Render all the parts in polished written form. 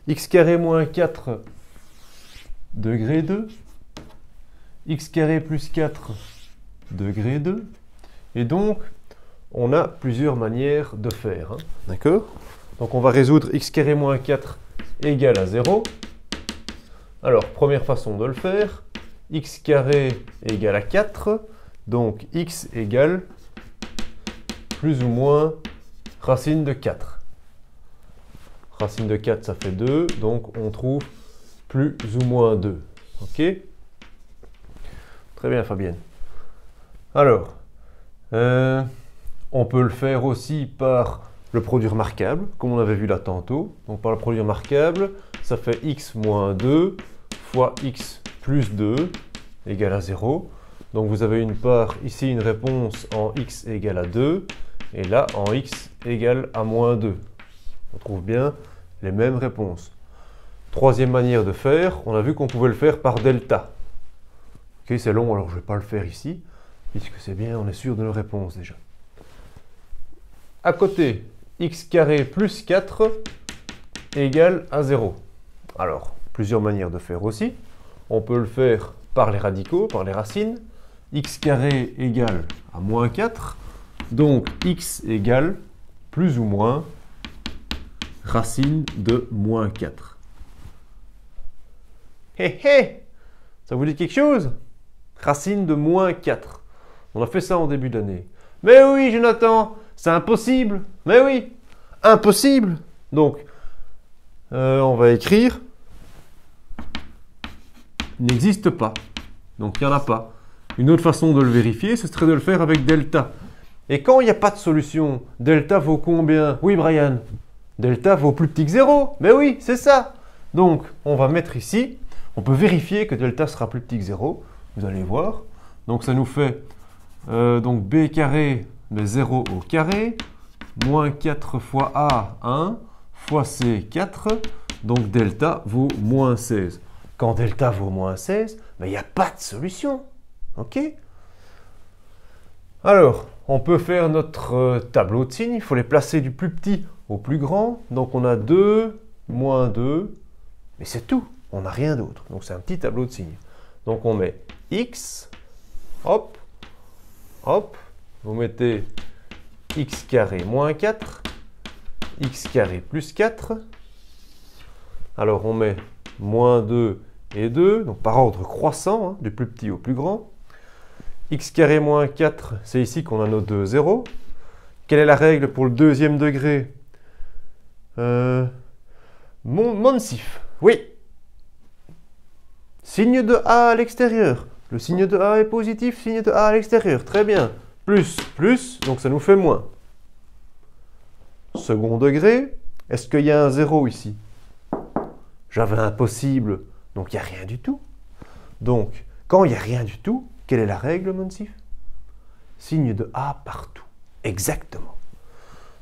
x carré moins 4 degré 2, x carré plus 4 degré 2. Et donc, on a plusieurs manières de faire. Hein. D'accord? Donc, on va résoudre x carré moins 4 égale à 0. Alors, première façon de le faire, x carré égale à 4. Donc, x égale plus ou moins racine de 4. Racine de 4, ça fait 2. Donc, on trouve plus ou moins 2. OK? Très bien, Fabienne. Alors, on peut le faire aussi par le produit remarquable, comme on avait vu là tantôt. Donc, par le produit remarquable, ça fait x moins 2 fois x plus 2 égale à 0. Donc, vous avez une part, ici, une réponse en x égale à 2, et là, en x égale à moins 2. On trouve bien les mêmes réponses. Troisième manière de faire, on a vu qu'on pouvait le faire par delta. Ok, c'est long, alors je ne vais pas le faire ici, puisque c'est bien, on est sûr de nos réponses déjà. À côté, x carré plus 4 égale à 0. Alors, plusieurs manières de faire aussi. On peut le faire par les radicaux, par les racines. X carré égale à moins 4. Donc, x égale plus ou moins racine de moins 4. Hé hé! Ça vous dit quelque chose? Racine de moins 4. On a fait ça en début d'année. Mais oui, Jonathan, c'est impossible. Mais oui, impossible. Donc, on va écrire n'existe pas. Donc, il n'y en a pas. Une autre façon de le vérifier, ce serait de le faire avec delta. Et quand il n'y a pas de solution, delta vaut combien? Oui, Brian. Delta vaut plus petit que 0. Mais oui, c'est ça. Donc, on va mettre ici. On peut vérifier que delta sera plus petit que 0. Vous allez voir. Donc, ça nous fait donc b carré de 0 au carré, moins 4 fois a, 1, fois c, 4. Donc, delta vaut moins 16. Quand delta vaut moins 16, il n'y a pas de solution. OK? Alors, on peut faire notre tableau de signes. Il faut les placer du plus petit au plus grand. Donc, on a 2, moins 2. Mais c'est tout. On n'a rien d'autre. Donc, c'est un petit tableau de signes. Donc, on met x, hop, hop. Vous mettez x carré moins 4, x carré plus 4. Alors, on met moins 2 et 2, donc par ordre croissant, hein, du plus petit au plus grand. X carré moins 4, c'est ici qu'on a nos deux zéros. Quelle est la règle pour le deuxième degré? Monsif, oui. Signe de A à l'extérieur. Le signe de A est positif, signe de A à l'extérieur. Très bien. Plus, plus, donc ça nous fait moins. Second degré, est-ce qu'il y a un zéro ici? J'avais un possible, donc il n'y a rien du tout. Donc, quand il n'y a rien du tout, quelle est la règle, Monsif? Signe de A partout. Exactement.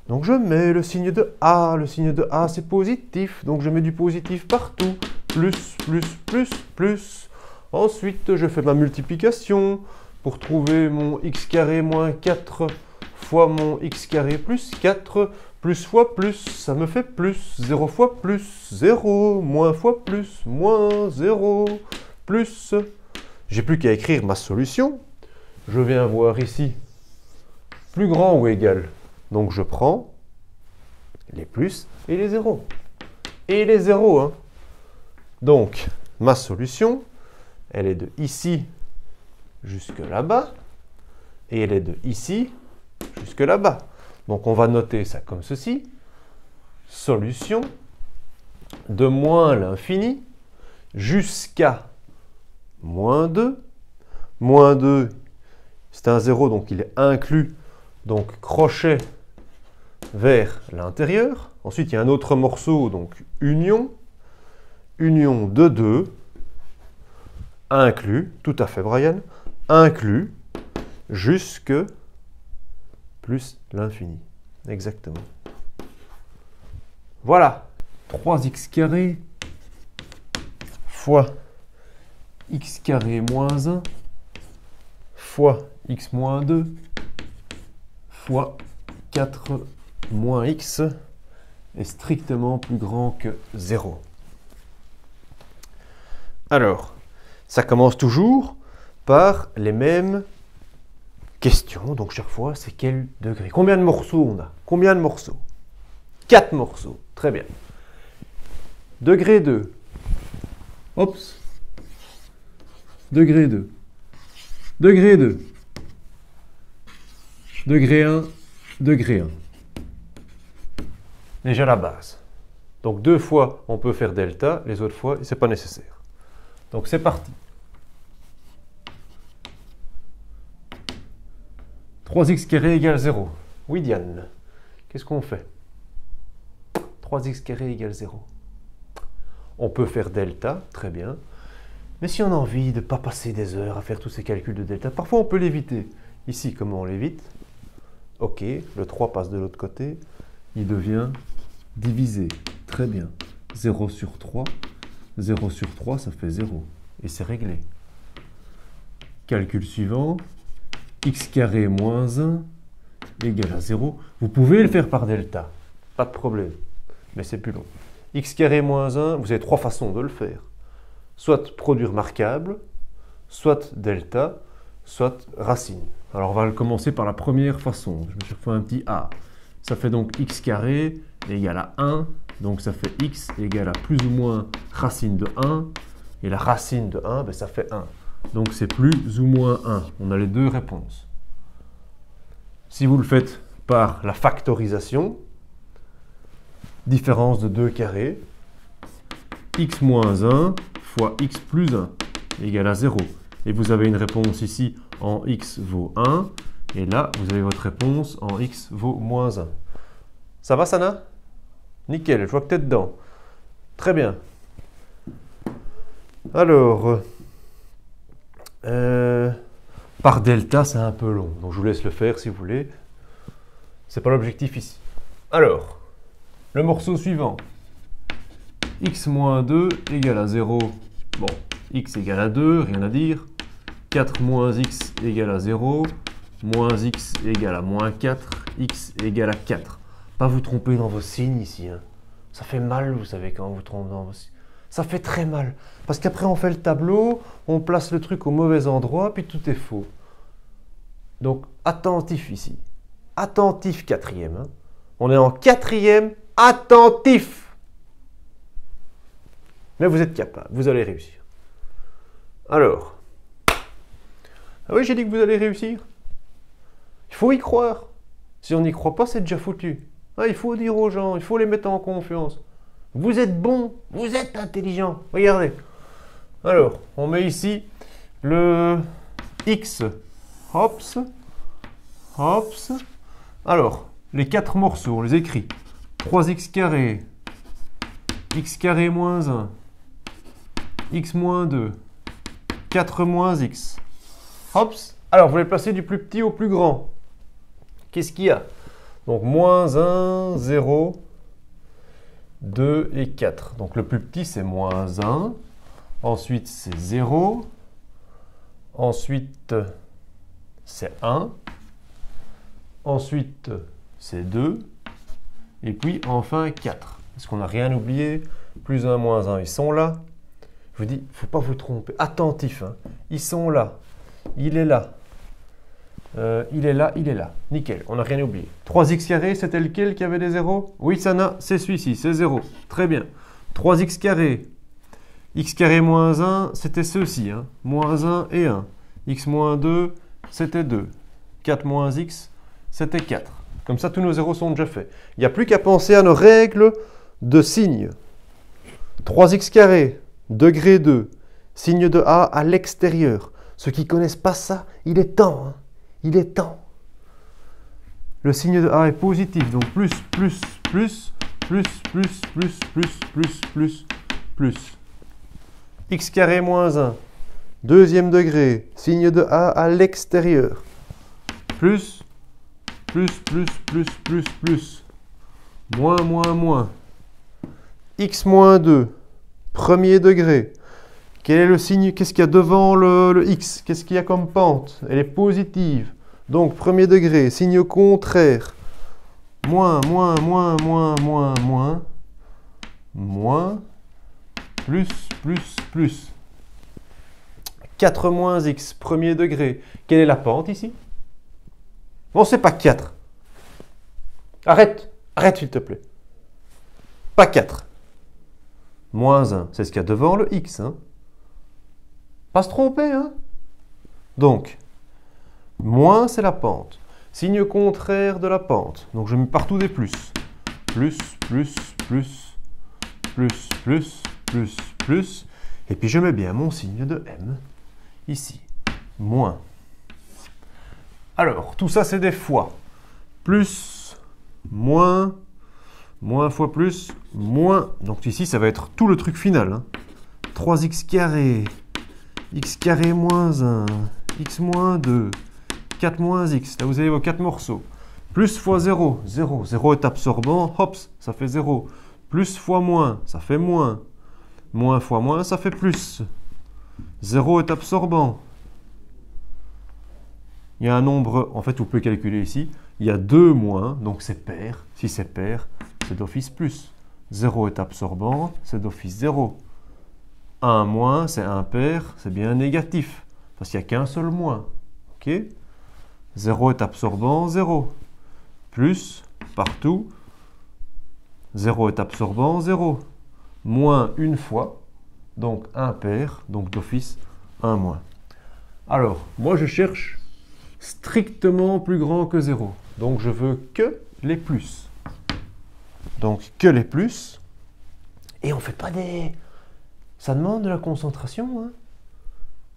Donc je mets le signe de A. Le signe de A, c'est positif. Donc je mets du positif partout. Plus, plus, plus, plus. Ensuite, je fais ma multiplication pour trouver mon x carré moins 4 fois mon x carré plus 4. Plus fois plus, ça me fait plus. 0 fois plus, 0. Moins fois plus, moins 0. Plus. J'ai plus qu'à écrire ma solution. Je viens voir ici plus grand ou égal. Donc je prends les plus et les zéros. Et les zéros. Hein. Donc ma solution, elle est de ici jusque là-bas. Et elle est de ici jusque là-bas. Donc on va noter ça comme ceci. Solution de moins l'infini jusqu'à moins 2. Moins 2, c'est un 0, donc il est inclus. Donc crochet vers l'intérieur. Ensuite, il y a un autre morceau, donc union. Union de 2. Inclus, tout à fait Brian. Inclus jusque plus l'infini. Exactement. Voilà. 3x carré fois x carré moins 1 fois x moins 2 fois 4 moins x est strictement plus grand que 0. Alors, ça commence toujours par les mêmes questions. Donc chaque fois, c'est quel degré? Combien de morceaux on a? Combien de morceaux? 4 morceaux. Très bien. Degré 2. Oups. Degré 2. Degré 2. Degré 1. Degré 1. Déjà la base. Donc 2 fois, on peut faire delta. Les autres fois, ce n'est pas nécessaire. Donc c'est parti. 3x carré égale 0. Oui, Diane. Qu'est-ce qu'on fait? 3x carré égale 0. On peut faire delta, très bien. Mais si on a envie de ne pas passer des heures à faire tous ces calculs de delta, parfois on peut l'éviter. Ici, comment on l'évite? Ok, le 3 passe de l'autre côté. Il devient divisé. Très bien. 0 sur 3. 0 sur 3, ça fait 0. Et c'est réglé. Calcul suivant. X carré moins 1 égale à 0. Vous pouvez le faire par delta. Pas de problème. Mais c'est plus long. X carré moins 1, vous avez 3 façons de le faire. Soit produit remarquable, soit delta, soit racine. Alors on va commencer par la première façon. Je me suis fait un petit A. Ça fait donc x carré égale à 1. Donc ça fait x égale à plus ou moins racine de 1. Et la racine de 1, ben, ça fait 1. Donc c'est plus ou moins 1. On a les deux réponses. Si vous le faites par la factorisation, différence de 2 carrés, x moins 1 fois x plus 1 égale à 0. Et vous avez une réponse ici en x vaut 1. Et là, vous avez votre réponse en x vaut moins 1. Ça va, Sana? Nickel, je vois que tu es dedans. Très bien. Alors, par delta, c'est un peu long. Donc, je vous laisse le faire si vous voulez. Ce n'est pas l'objectif ici. Alors, le morceau suivant. X moins 2 égale à 0. Bon, x égale à 2, rien à dire. 4 moins x égale à 0. Moins x égale à moins 4. X égale à 4. Pas vous tromper dans vos signes ici. Hein. Ça fait mal, vous savez, quand on vous trompe dans vos signes. Ça fait très mal. Parce qu'après, on fait le tableau, on place le truc au mauvais endroit, puis tout est faux. Donc, attentif ici. Attentif, quatrième. Hein. On est en quatrième, attentif. Mais vous êtes capable, vous allez réussir. Alors. Ah oui, j'ai dit que vous allez réussir. Il faut y croire. Si on n'y croit pas, c'est déjà foutu. Ah, il faut dire aux gens, il faut les mettre en confiance. Vous êtes bon, vous êtes intelligent. Regardez. Alors, on met ici le x. Hops. Hops. Alors, les 4 morceaux, on les écrit. 3x carré. X carré moins 1. X moins 2. 4 moins x. Hops. Alors, vous les placez du plus petit au plus grand. Qu'est-ce qu'il y a? Donc, moins 1, 0, 2 et 4. Donc, le plus petit, c'est moins 1. Ensuite, c'est 0. Ensuite, c'est 1. Ensuite, c'est 2. Et puis, enfin, 4. Est-ce qu'on n'a rien oublié? Plus 1, moins 1, ils sont là. Je vous dis, il ne faut pas vous tromper. Attentif, hein. Ils sont là. Il est là. Il est là, il est là. Nickel, on n'a rien oublié. 3x carré, c'était lequel qui avait des zéros? Oui, Sana, c'est celui-ci, c'est 0. Très bien. 3x carré. X carré moins 1, c'était ceci. Hein. Moins 1 et 1. X moins 2, c'était 2. 4 moins x, c'était 4. Comme ça, tous nos zéros sont déjà faits. Il n'y a plus qu'à penser à nos règles de signes. 3x carré, degré 2, signe de A à l'extérieur. Ceux qui ne connaissent pas ça, il est temps. Hein. Il est temps. Le signe de A est positif, donc plus, plus, plus, plus, plus, plus, plus, plus, plus, plus. X carré moins 1, deuxième degré, signe de A à l'extérieur. Plus, plus, plus, plus, plus, plus. Moins, moins, moins. X moins 2, premier degré. Quel est le signe? Qu'est-ce qu'il y a devant le X? Qu'est-ce qu'il y a comme pente? Elle est positive. Donc, premier degré, signe contraire. Moins, moins, moins, moins, moins, moins. Moins. Plus, plus, plus. 4 moins x, premier degré. Quelle est la pente ici? Bon, c'est pas 4. Arrête, arrête s'il te plaît. Pas 4. Moins 1, c'est ce qu'il y a devant le x. Hein. Pas se tromper. Hein. Donc, moins c'est la pente. Signe contraire de la pente. Donc je mets partout des plus. Plus, plus, plus, plus, plus, plus, plus. Et puis je mets bien mon signe de m ici. Moins. Alors, tout ça c'est des fois. Plus, moins, moins fois plus, moins. Donc ici ça va être tout le truc final. Hein. 3x carré, x carré moins 1, x moins 2, 4 moins x. Là vous avez vos 4 morceaux. Plus fois 0, 0. 0 est absorbant, hop, ça fait 0. Plus fois moins, ça fait moins. Moins fois moins, ça fait plus. 0 est absorbant. Il y a un nombre, en fait, vous pouvez calculer ici. Il y a 2 moins, donc c'est pair. Si c'est pair, c'est d'office plus. 0 est absorbant, c'est d'office 0. 1 moins, c'est impair, c'est bien négatif. Parce qu'il n'y a qu'un seul moins. OK? 0 est absorbant, 0. Plus, partout. 0 est absorbant, 0. Moins une fois, donc impair, donc d'office 1 moins. Alors, moi je cherche strictement plus grand que 0. Donc je veux que les plus. Donc que les plus. Et on ne fait pas des... Ça demande de la concentration. Hein.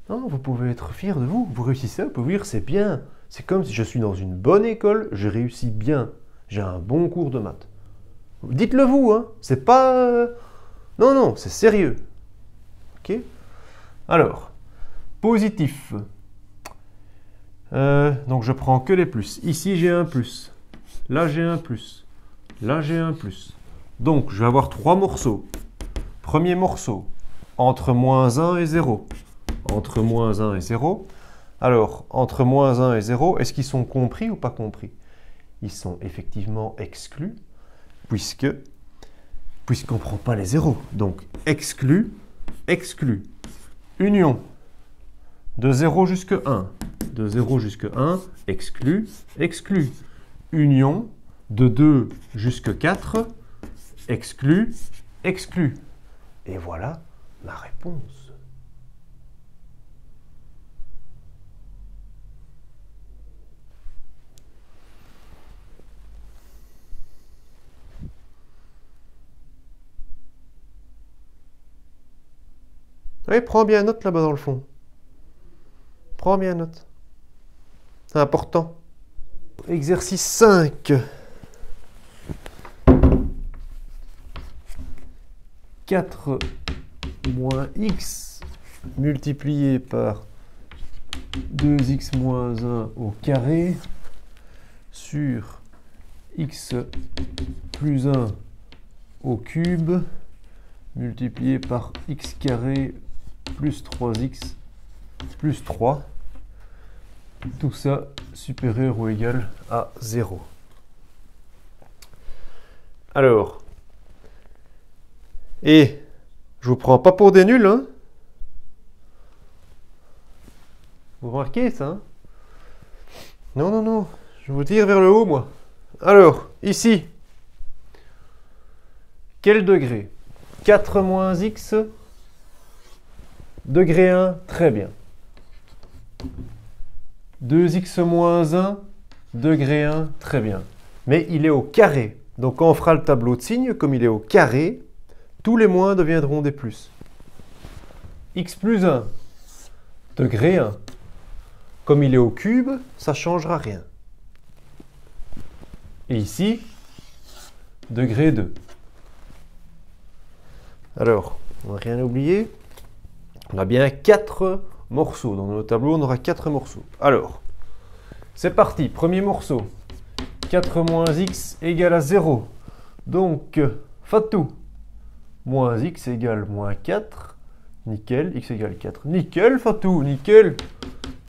Non, vous pouvez être fier de vous. Vous réussissez, vous pouvez dire c'est bien. C'est comme si je suis dans une bonne école, je réussis bien. J'ai un bon cours de maths. Dites-le vous, hein. C'est pas... Non, non, c'est sérieux. OK? Alors, positif. Donc je prends que les plus. Ici j'ai un plus. Là j'ai un plus. Là j'ai un plus. Donc je vais avoir 3 morceaux. Premier morceau, entre moins 1 et 0. Entre moins 1 et 0. Alors, entre moins 1 et 0, est-ce qu'ils sont compris ou pas compris? Ils sont effectivement exclus, puisqu'on ne prend pas les zéros. Donc, exclu, exclu. Union, de 0 jusqu'à 1. De 0 jusqu'à 1, exclu, exclu. Union, de 2 jusqu'à 4, exclu, exclu. Et voilà ma réponse. Oui, prends bien note là-bas dans le fond. Prends bien note. C'est important. Exercice 5. 4 moins x multiplié par 2x moins 1 au carré sur x plus 1 au cube multiplié par x carré plus 3x plus 3. Tout ça supérieur ou égal à 0. Alors, et je vous prends pas pour des nuls, hein? Vous remarquez ça, hein? Non, non, non, je vous tire vers le haut, moi. Alors, ici, quel degré? 4 moins x, degré 1, très bien. 2x moins 1, degré 1, très bien. Mais il est au carré. Donc quand on fera le tableau de signes, comme il est au carré, tous les moins deviendront des plus. X plus 1, degré 1. Comme il est au cube, ça ne changera rien. Et ici, degré 2. Alors, on n'a rien oublié. On a bien 4 morceaux. Dans notre tableau, on aura 4 morceaux. Alors, c'est parti. Premier morceau. 4 moins x égale à 0. Donc, Fatou. Moins x égale moins 4. Nickel. X égale 4. Nickel, Fatou. Nickel.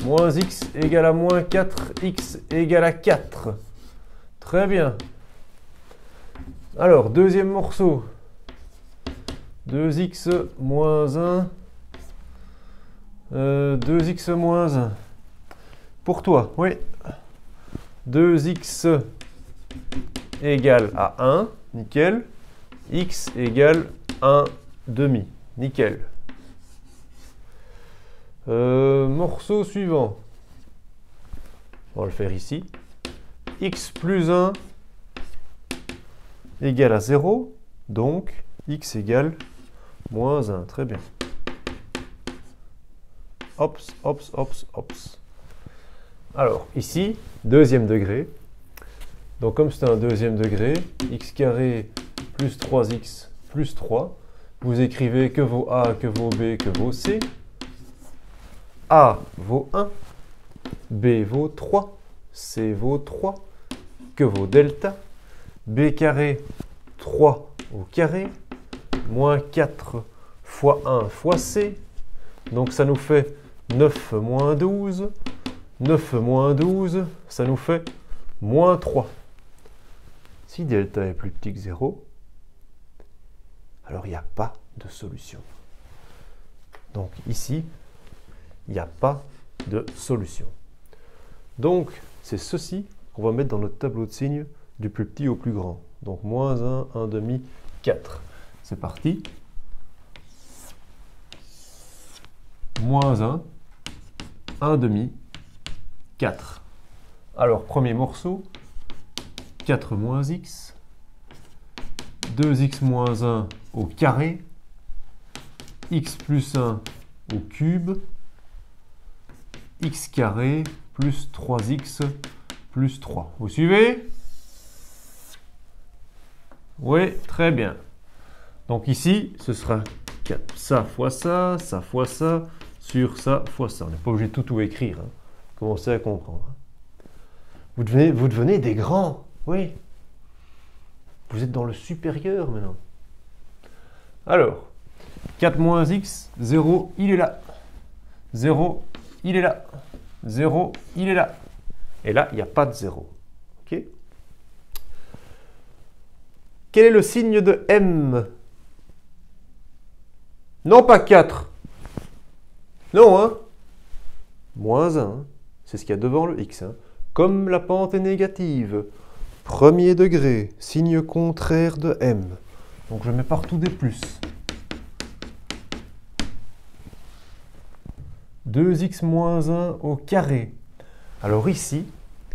Moins x égale à moins 4. X égale à 4. Très bien. Alors, deuxième morceau. 2x moins 1 2x moins 1. Pour toi, oui. 2x égale à 1, nickel. X égale 1 demi, nickel. Morceau suivant. On va le faire ici. X plus 1 égale à 0, donc x égale moins 1. Très bien. Hops, hops, hops, hops. Alors, ici, deuxième degré. Donc, comme c'est un deuxième degré, x carré plus 3x plus 3, vous écrivez que vaut a, que vaut b, que vaut c. A vaut 1, b vaut 3, c vaut 3, que vaut delta, b carré 3 au carré, moins 4 fois 1 fois c, donc ça nous fait 9 moins 12, 9 moins 12, ça nous fait moins 3. Si delta est plus petit que 0, alors il n'y a pas de solution. Donc ici, il n'y a pas de solution. Donc c'est ceci qu'on va mettre dans notre tableau de signes du plus petit au plus grand. Donc moins 1, 1 demi, 4. C'est parti. Moins 1, 1 demi, 4. Alors premier morceau, 4 moins x, 2x moins 1 au carré, x plus 1 au cube, x carré plus 3x plus 3. Vous suivez? Oui, très bien. Donc ici, ce sera 4. Ça fois ça sur ça fois ça. On n'est pas obligé de tout écrire. Hein. Commencez à comprendre. Vous devenez des grands. Oui. Vous êtes dans le supérieur maintenant. Alors, 4 moins x, 0, il est là. 0, il est là. 0, il est là. Et là, il n'y a pas de 0. OK? Quel est le signe de M? Non, pas 4. Non, hein? Moins 1. C'est ce qu'il y a devant le x. Hein. Comme la pente est négative, premier degré, signe contraire de M. Donc je mets partout des plus. 2x moins 1 au carré. Alors ici,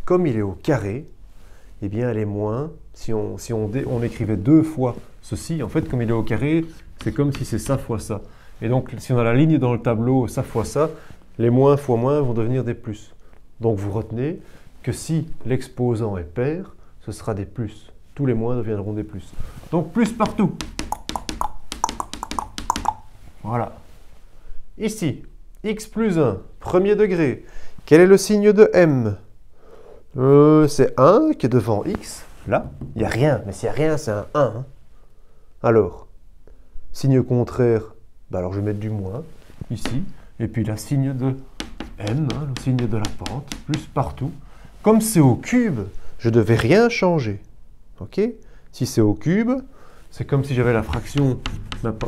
comme il est au carré, eh bien elle est moins. Si on écrivait deux fois ceci, en fait, comme il est au carré, c'est comme si c'est ça fois ça. Et donc, si on a la ligne dans le tableau, ça fois ça, les moins fois moins vont devenir des plus. Donc vous retenez que si l'exposant est pair, ce sera des plus. Tous les moins deviendront des plus. Donc plus partout. Voilà. Ici, x plus 1, premier degré. Quel est le signe de M? C'est 1 qui est devant x. Là, il n'y a rien. Mais s'il n'y a rien, c'est un 1. Hein. Alors, signe contraire, bah alors je vais mettre du moins ici. Et puis la signe de M, hein, le signe de la pente, plus partout. Comme c'est au cube, je ne devais rien changer. Ok? Si c'est au cube, c'est comme si j'avais la fraction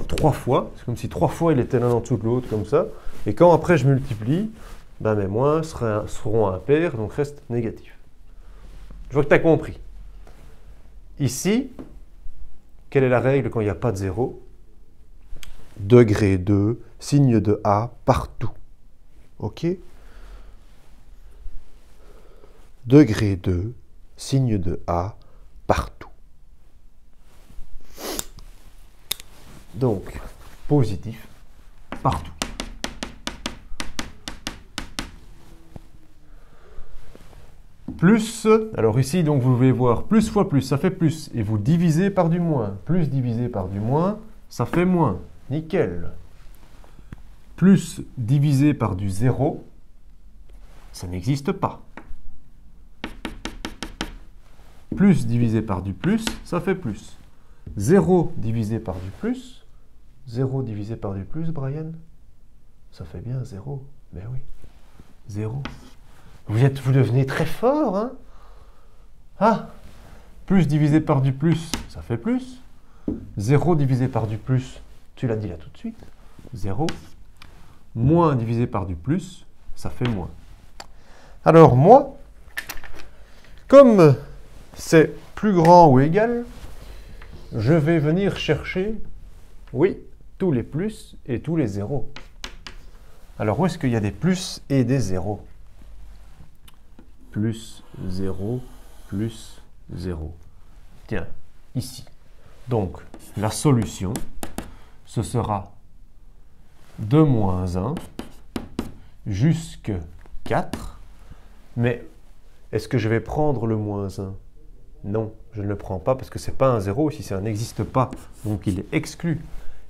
3 fois. C'est comme si 3 fois il était l'un en dessous de l'autre, comme ça. Et quand après je multiplie, ben mes moins seront impairs, donc reste négatif. Je vois que tu as compris. Ici, quelle est la règle quand il n'y a pas de 0? Degré 2, signe de A partout. OK? Degré 2, signe de A partout. Donc, positif partout. Plus, alors ici, donc vous pouvez voir plus fois plus, ça fait plus. Et vous divisez par du moins. Plus divisé par du moins, ça fait moins. Nickel. Plus divisé par du 0, ça n'existe pas. Plus divisé par du plus, ça fait plus. 0 divisé par du plus, 0 divisé par du plus, Brian, ça fait bien 0. Ben oui, 0. Vous devenez très fort, hein? Ah! Plus divisé par du plus, ça fait plus. 0 divisé par du plus, tu l'as dit là tout de suite. 0. Moins divisé par du plus, ça fait moins. Alors moi, comme c'est plus grand ou égal, je vais venir chercher, oui, tous les plus et tous les zéros. Alors où est-ce qu'il y a des plus et des zéros? Plus 0, plus 0. Tiens, ici. Donc, la solution, ce sera de moins 1 jusqu'à 4. Mais est-ce que je vais prendre le moins 1? Non, je ne le prends pas parce que ce n'est pas un 0 si ça n'existe pas. Donc il est exclu.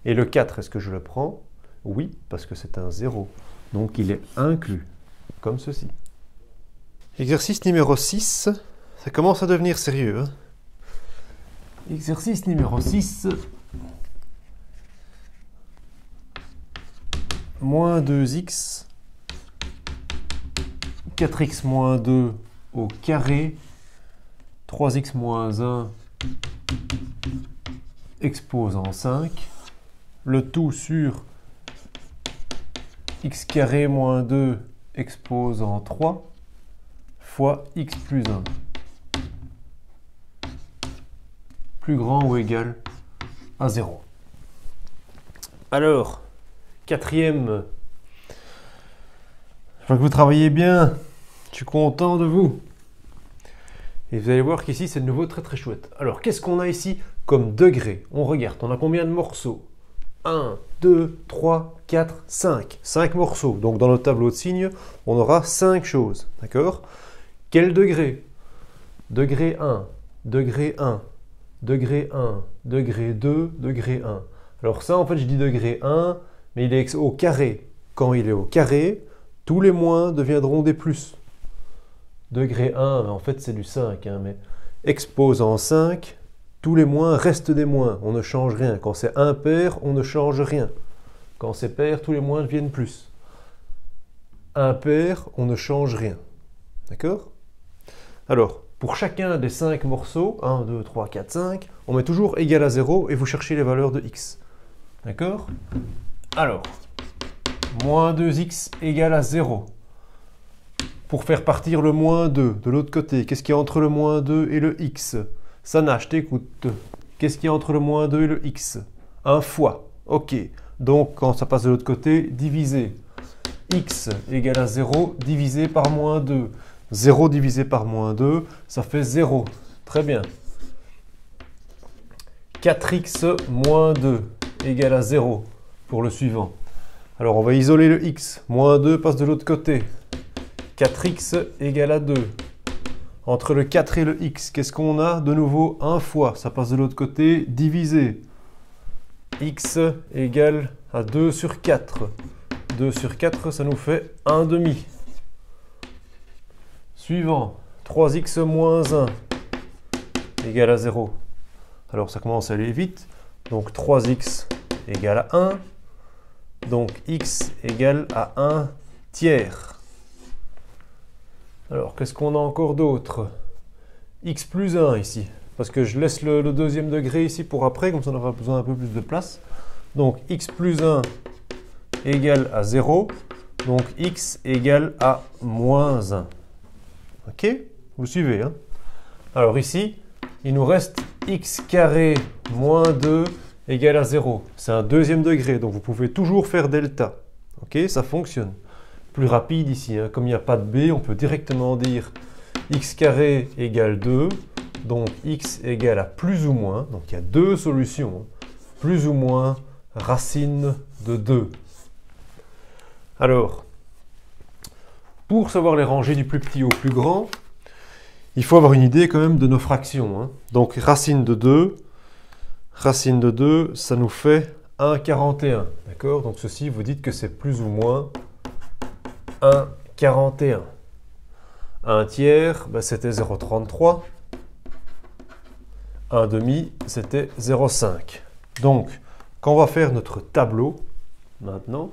Et le 4, est-ce que je le prends? Oui, parce que c'est un 0. Donc il est inclus, comme ceci. Exercice numéro 6, ça commence à devenir sérieux. Hein? Exercice numéro 6. Moins 2x, 4x moins 2 au carré, 3x moins 1 exposant 5, le tout sur x carré moins 2 exposant 3 fois x plus 1. Plus grand ou égal à 0. Alors, quatrième, je vois que vous travaillez bien, je suis content de vous. Et vous allez voir qu'ici, c'est de nouveau très très chouette. Alors, qu'est-ce qu'on a ici comme degré? On regarde, on a combien de morceaux? 1, 2, 3, 4, 5. 5 morceaux. Donc, dans notre tableau de signes, on aura 5 choses. D'accord? Quel degré? Degré 1, degré 1, degré 1, degré 2, degré 1. Alors ça, en fait, je dis degré 1, mais il est au carré. Quand il est au carré, tous les moins deviendront des plus. Degré 1, en fait, c'est du 5, hein, mais exposant 5, tous les moins restent des moins. On ne change rien. Quand c'est impair, on ne change rien. Quand c'est pair, tous les moins deviennent plus. Impair, on ne change rien. D'accord? Alors, pour chacun des 5 morceaux, 1, 2, 3, 4, 5, on met toujours égal à 0 et vous cherchez les valeurs de x. D'accord? Alors, moins 2x égale à 0. Pour faire partir le moins 2 de l'autre côté, qu'est-ce qu'il y a entre le moins 2 et le x? Sana, je t'écoute. Qu'est-ce qu'il y a entre le moins 2 et le x? Un fois. Ok. Donc, quand ça passe de l'autre côté, diviser. X égale à 0 divisé par moins 2. 0 divisé par moins 2, ça fait 0. Très bien. 4x moins 2 égale à 0 pour le suivant. Alors, on va isoler le x. Moins 2 passe de l'autre côté. 4x égale à 2. Entre le 4 et le x, qu'est-ce qu'on a? De nouveau, 1 fois. Ça passe de l'autre côté. Divisé. X égale à 2 sur 4. 2 sur 4, ça nous fait 1 demi. Suivant, 3x moins 1 égale à 0. Alors ça commence à aller vite. Donc 3x égale à 1. Donc x égale à 1 tiers. Alors qu'est-ce qu'on a encore d'autre? X plus 1 ici. Parce que je laisse le deuxième degré ici pour après, comme ça on aura besoin d'un peu plus de place. Donc x plus 1 égale à 0. Donc x égale à moins 1. Ok? Vous suivez, hein? Alors ici, il nous reste x carré moins 2 égale à 0. C'est un deuxième degré, donc vous pouvez toujours faire delta. Ok? Ça fonctionne. Plus rapide ici, hein? Comme il n'y a pas de b, on peut directement dire x carré égale 2. Donc x égale à plus ou moins. Donc il y a deux solutions. Hein? Plus ou moins racine de 2. Alors, pour savoir les ranger du plus petit au plus grand, il faut avoir une idée quand même de nos fractions. Hein. Donc racine de 2, ça nous fait 1,41. D'accord? Donc ceci, vous dites que c'est plus ou moins 1,41. 1 tiers, ben, c'était 0,33. 1 demi, c'était 0,5. Donc, quand on va faire notre tableau, maintenant,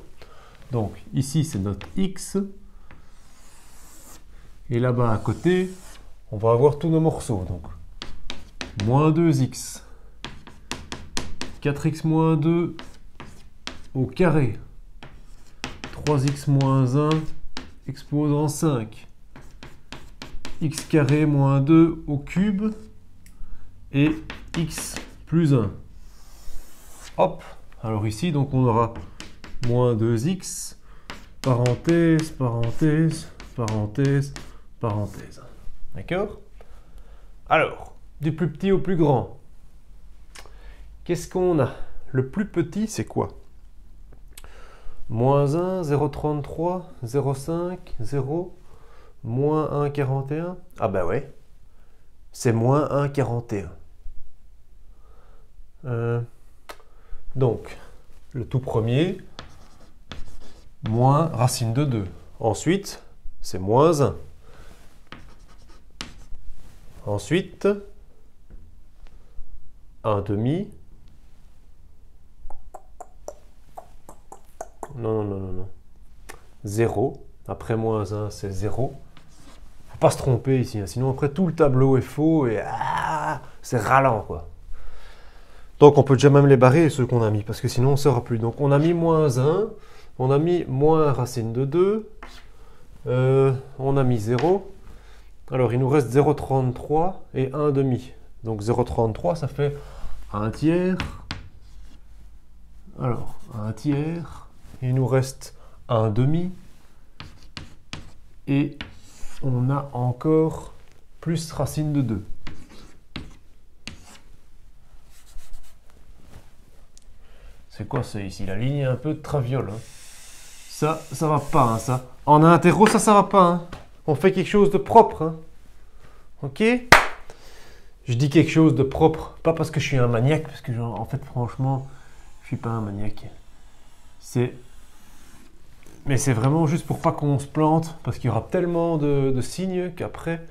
donc ici c'est notre x, et là-bas à côté, on va avoir tous nos morceaux. Donc, moins 2x, 4x moins 2 au carré, 3x moins 1 exposant 5. X carré moins 2 au cube et x plus 1. Hop, alors ici, donc on aura moins 2x, parenthèse, parenthèse, parenthèse, parenthèse. D'accord? Alors, du plus petit au plus grand. Qu'est-ce qu'on a? Le plus petit, c'est quoi? Moins 1, 0,33, 0,5, 0, moins 1,41. Ah bah ouais, c'est moins 1,41. Donc, le tout premier, moins racine de 2. Ensuite, c'est moins 1. Ensuite, 1 demi. Non, non, non, non, non. 0. Après moins 1, c'est 0. Faut pas se tromper ici, hein, sinon après tout le tableau est faux et c'est ralent, quoi. Donc on peut déjà même les barrer, ceux qu'on a mis, parce que sinon on ne saura plus. Donc on a mis moins 1, on a mis moins racine de 2, on a mis 0. Alors il nous reste 0,33 et 1 demi. Donc 0,33, ça fait 1 tiers. Alors 1 tiers. Il nous reste 1 demi. Et on a encore plus racine de 2. C'est quoi ça ici? La ligne est un peu de traviole. Hein. Ça va pas, hein, ça. En interro, ça va pas. Hein. On fait quelque chose de propre. Hein. Ok? Je dis quelque chose de propre, pas parce que je suis un maniaque, parce que en fait, franchement, je suis pas un maniaque. Mais c'est vraiment juste pour pas qu'on se plante, parce qu'il y aura tellement de signes qu'après,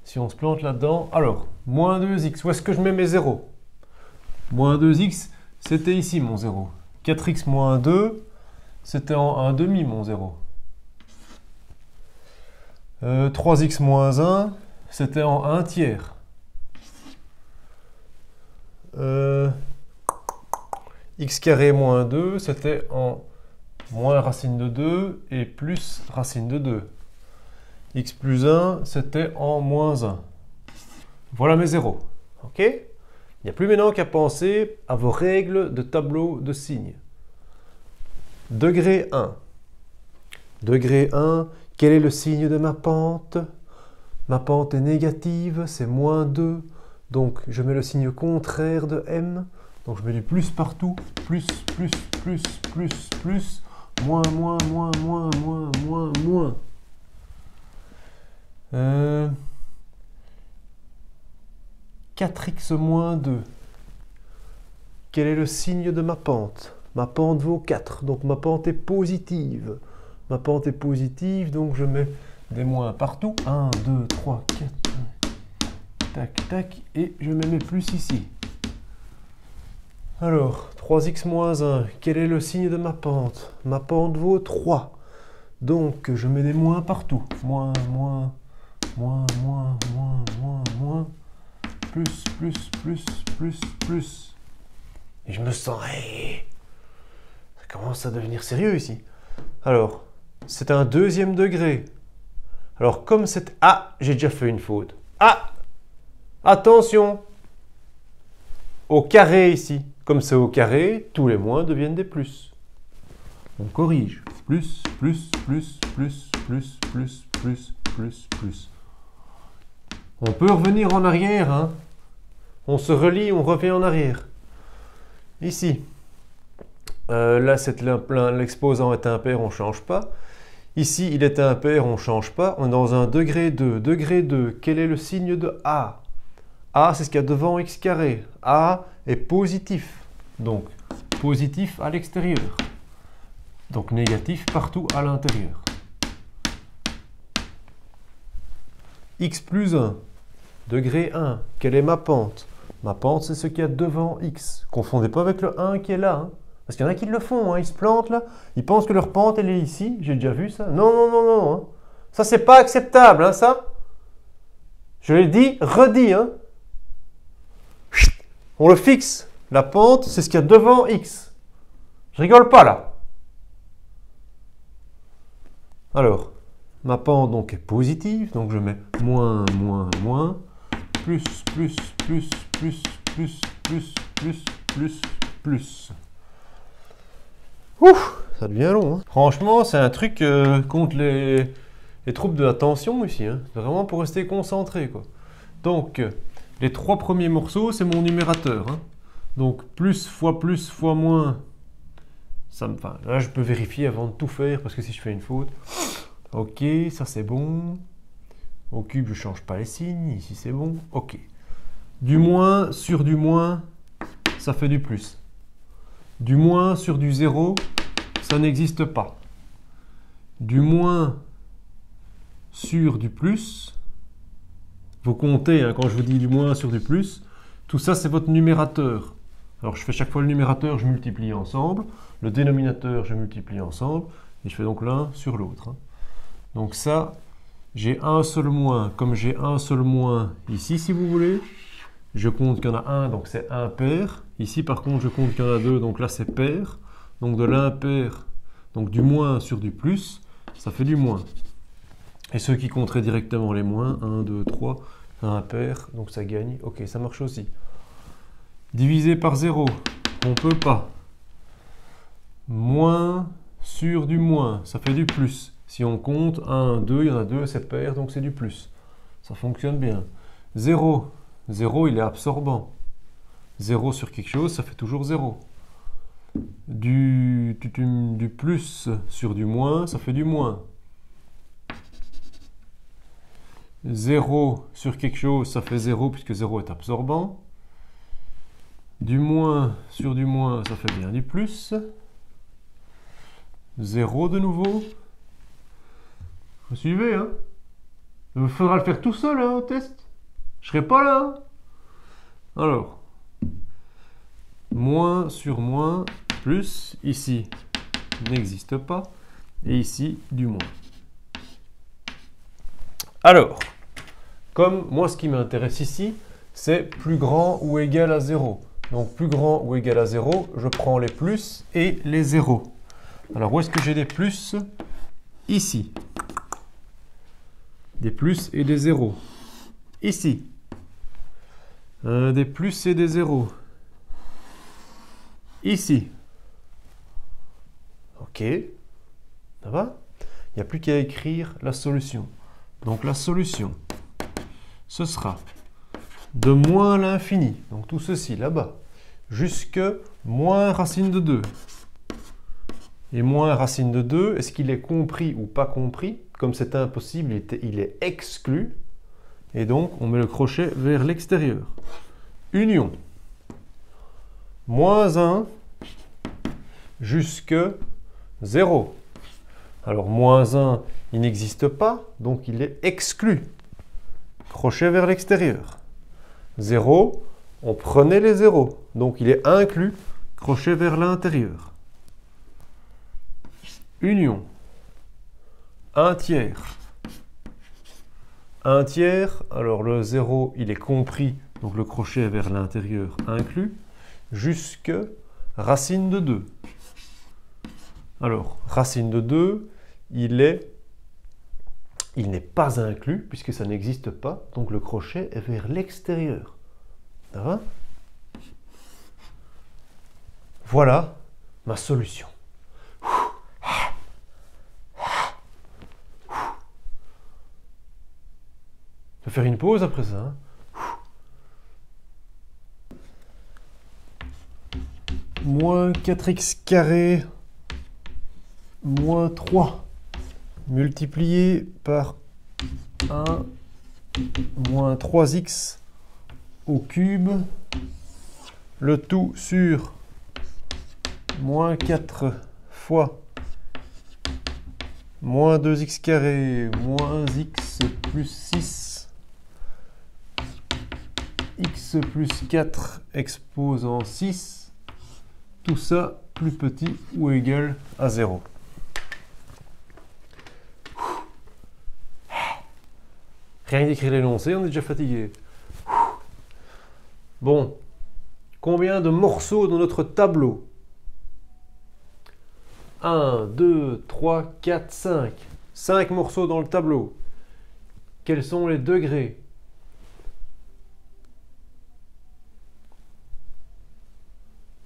si on se plante là-dedans... Alors, moins 2x, où est-ce que je mets mes zéros? Moins 2x, c'était ici mon 0. 4x moins 2, c'était en 1 demi mon 0. 3x moins 1, c'était en 1 tiers. X carré moins 2, c'était en moins racine de 2 et plus racine de 2. X plus 1, c'était en moins 1. Voilà mes zéros. Ok? Il n'y a plus maintenant qu'à penser à vos règles de tableau de signes. Degré 1. Degré 1, quel est le signe de ma pente? Ma pente est négative, c'est moins 2. Donc je mets le signe contraire de M. Donc je mets du plus partout. Plus, plus, plus, plus, plus. Moins, moins, moins, moins, moins, moins, moins. 4x moins 2. Quel est le signe de ma pente? Ma pente vaut 4, donc ma pente est positive. Ma pente est positive, donc je mets des moins partout. 1, 2, 3, 4. Tac, tac. Et je mets mes plus ici. Alors, 3x moins 1. Quel est le signe de ma pente? Ma pente vaut 3. Donc, je mets des moins partout. Moins, moins, moins, moins, moins, moins, moins. Plus, plus, plus, plus, plus. Et je me sens... Hey, ça commence à devenir sérieux ici. Alors, c'est un deuxième degré. Alors, comme c'est... Ah, j'ai déjà fait une faute. Ah! Attention! Au carré ici. Comme c'est au carré, tous les moins deviennent des plus. On corrige. Plus, plus, plus, plus, plus, plus, plus, plus, plus. On peut revenir en arrière, hein. On se relie, on revient en arrière. Ici. Là, l'exposant est impair, on ne change pas. Ici, il est impair, on ne change pas. On est dans un degré 2. Degré 2, quel est le signe de A? A, c'est ce qu'il y a devant x carré. A est positif. Donc, positif à l'extérieur. Donc, négatif partout à l'intérieur. X plus 1. Degré 1. Quelle est ma pente? Ma pente, c'est ce qu'il y a devant x. Confondez pas avec le 1 qui est là. Hein. Parce qu'il y en a qui le font. Hein. Ils se plantent là. Ils pensent que leur pente, elle est ici. J'ai déjà vu ça. Non, non, non, non. Hein. Ça, c'est pas acceptable. Hein, ça. Je l'ai dit, redit. Hein. On le fixe. La pente, c'est ce qu'il y a devant x. Je rigole pas là. Alors, ma pente donc est positive, donc je mets moins, moins, moins, plus, plus, plus, plus, plus, plus, plus, plus, plus. Ouf, ça devient long. Hein. Franchement, c'est un truc contre les troubles de la tension ici. Hein. Vraiment pour rester concentré, quoi. Donc, les 3 premiers morceaux, c'est mon numérateur. Hein. Donc, plus fois moins. Ça me, enfin, là, je peux vérifier avant de tout faire, parce que si je fais une faute... Ok, ça c'est bon. Au cube, je ne change pas les signes. Ici, c'est bon. Ok. Du moins sur du moins, ça fait du plus. Du moins sur du 0, ça n'existe pas. Du moins sur du plus, vous comptez, hein, quand je vous dis du moins sur du plus, tout ça c'est votre numérateur. Alors je fais chaque fois le numérateur, je multiplie ensemble. Le dénominateur, je multiplie ensemble. Et je fais donc l'un sur l'autre. Hein. Donc ça, j'ai un seul moins. Comme j'ai un seul moins ici, si vous voulez, je compte qu'il y en a un, donc c'est impair. Ici, par contre, je compte qu'il y en a 2, donc là, c'est pair. Donc de l'impair, donc du moins sur du plus, ça fait du moins. Et ceux qui compteraient directement les moins, 1, 2, 3, impair, donc ça gagne. Ok, ça marche aussi. Divisé par 0, on ne peut pas. Moins sur du moins, ça fait du plus. Si on compte 1, 2, il y en a 2, c'est pair, donc c'est du plus. Ça fonctionne bien. 0, 0, il est absorbant. 0 sur quelque chose, ça fait toujours 0. Du plus sur du moins, ça fait du moins. 0 sur quelque chose, ça fait 0 puisque 0 est absorbant. Du moins sur du moins, ça fait bien du plus. 0 de nouveau. Vous suivez, hein? Il faudra le faire tout seul, hein, au test. Je serai pas là. Hein. Alors, moins sur moins, plus, ici, n'existe pas. Et ici, du moins. Alors, comme moi, ce qui m'intéresse ici, c'est plus grand ou égal à 0. Donc, plus grand ou égal à 0, je prends les plus et les zéros. Alors, où est-ce que j'ai des plus? Ici. Des plus et des zéros. Ici. Des plus et des zéros. Ici. Ok. Ça va? Il n'y a plus qu'à écrire la solution. Donc la solution, ce sera de moins l'infini, donc tout ceci là-bas, jusque moins racine de 2. Et moins racine de 2, est-ce qu'il est compris ou pas compris? Comme c'est impossible, il est exclu. Et donc, on met le crochet vers l'extérieur. Union. Moins 1 jusque 0. Alors, moins 1, il n'existe pas, donc il est exclu. Crochet vers l'extérieur. 0, on prenait les zéros, donc il est inclus. Crochet vers l'intérieur. Union. 1 tiers. 1 tiers, alors le 0, il est compris, donc le crochet vers l'intérieur inclus, jusque racine de 2. Alors, racine de 2, il n'est pas inclus, puisque ça n'existe pas, donc le crochet est vers l'extérieur. Ça va? Voilà ma solution. Je vais faire une pause après ça. Hein. Moins 4x carré moins 3 multiplié par 1 moins 3x au cube, le tout sur moins 4 fois moins 2x carré moins x plus 6 x plus 4 exposant 6, tout ça plus petit ou égal à 0. Rien d'écrire l'énoncé, on est déjà fatigué. Bon, combien de morceaux dans notre tableau? 1, 2, 3, 4, 5. 5 morceaux dans le tableau. Quels sont les degrés?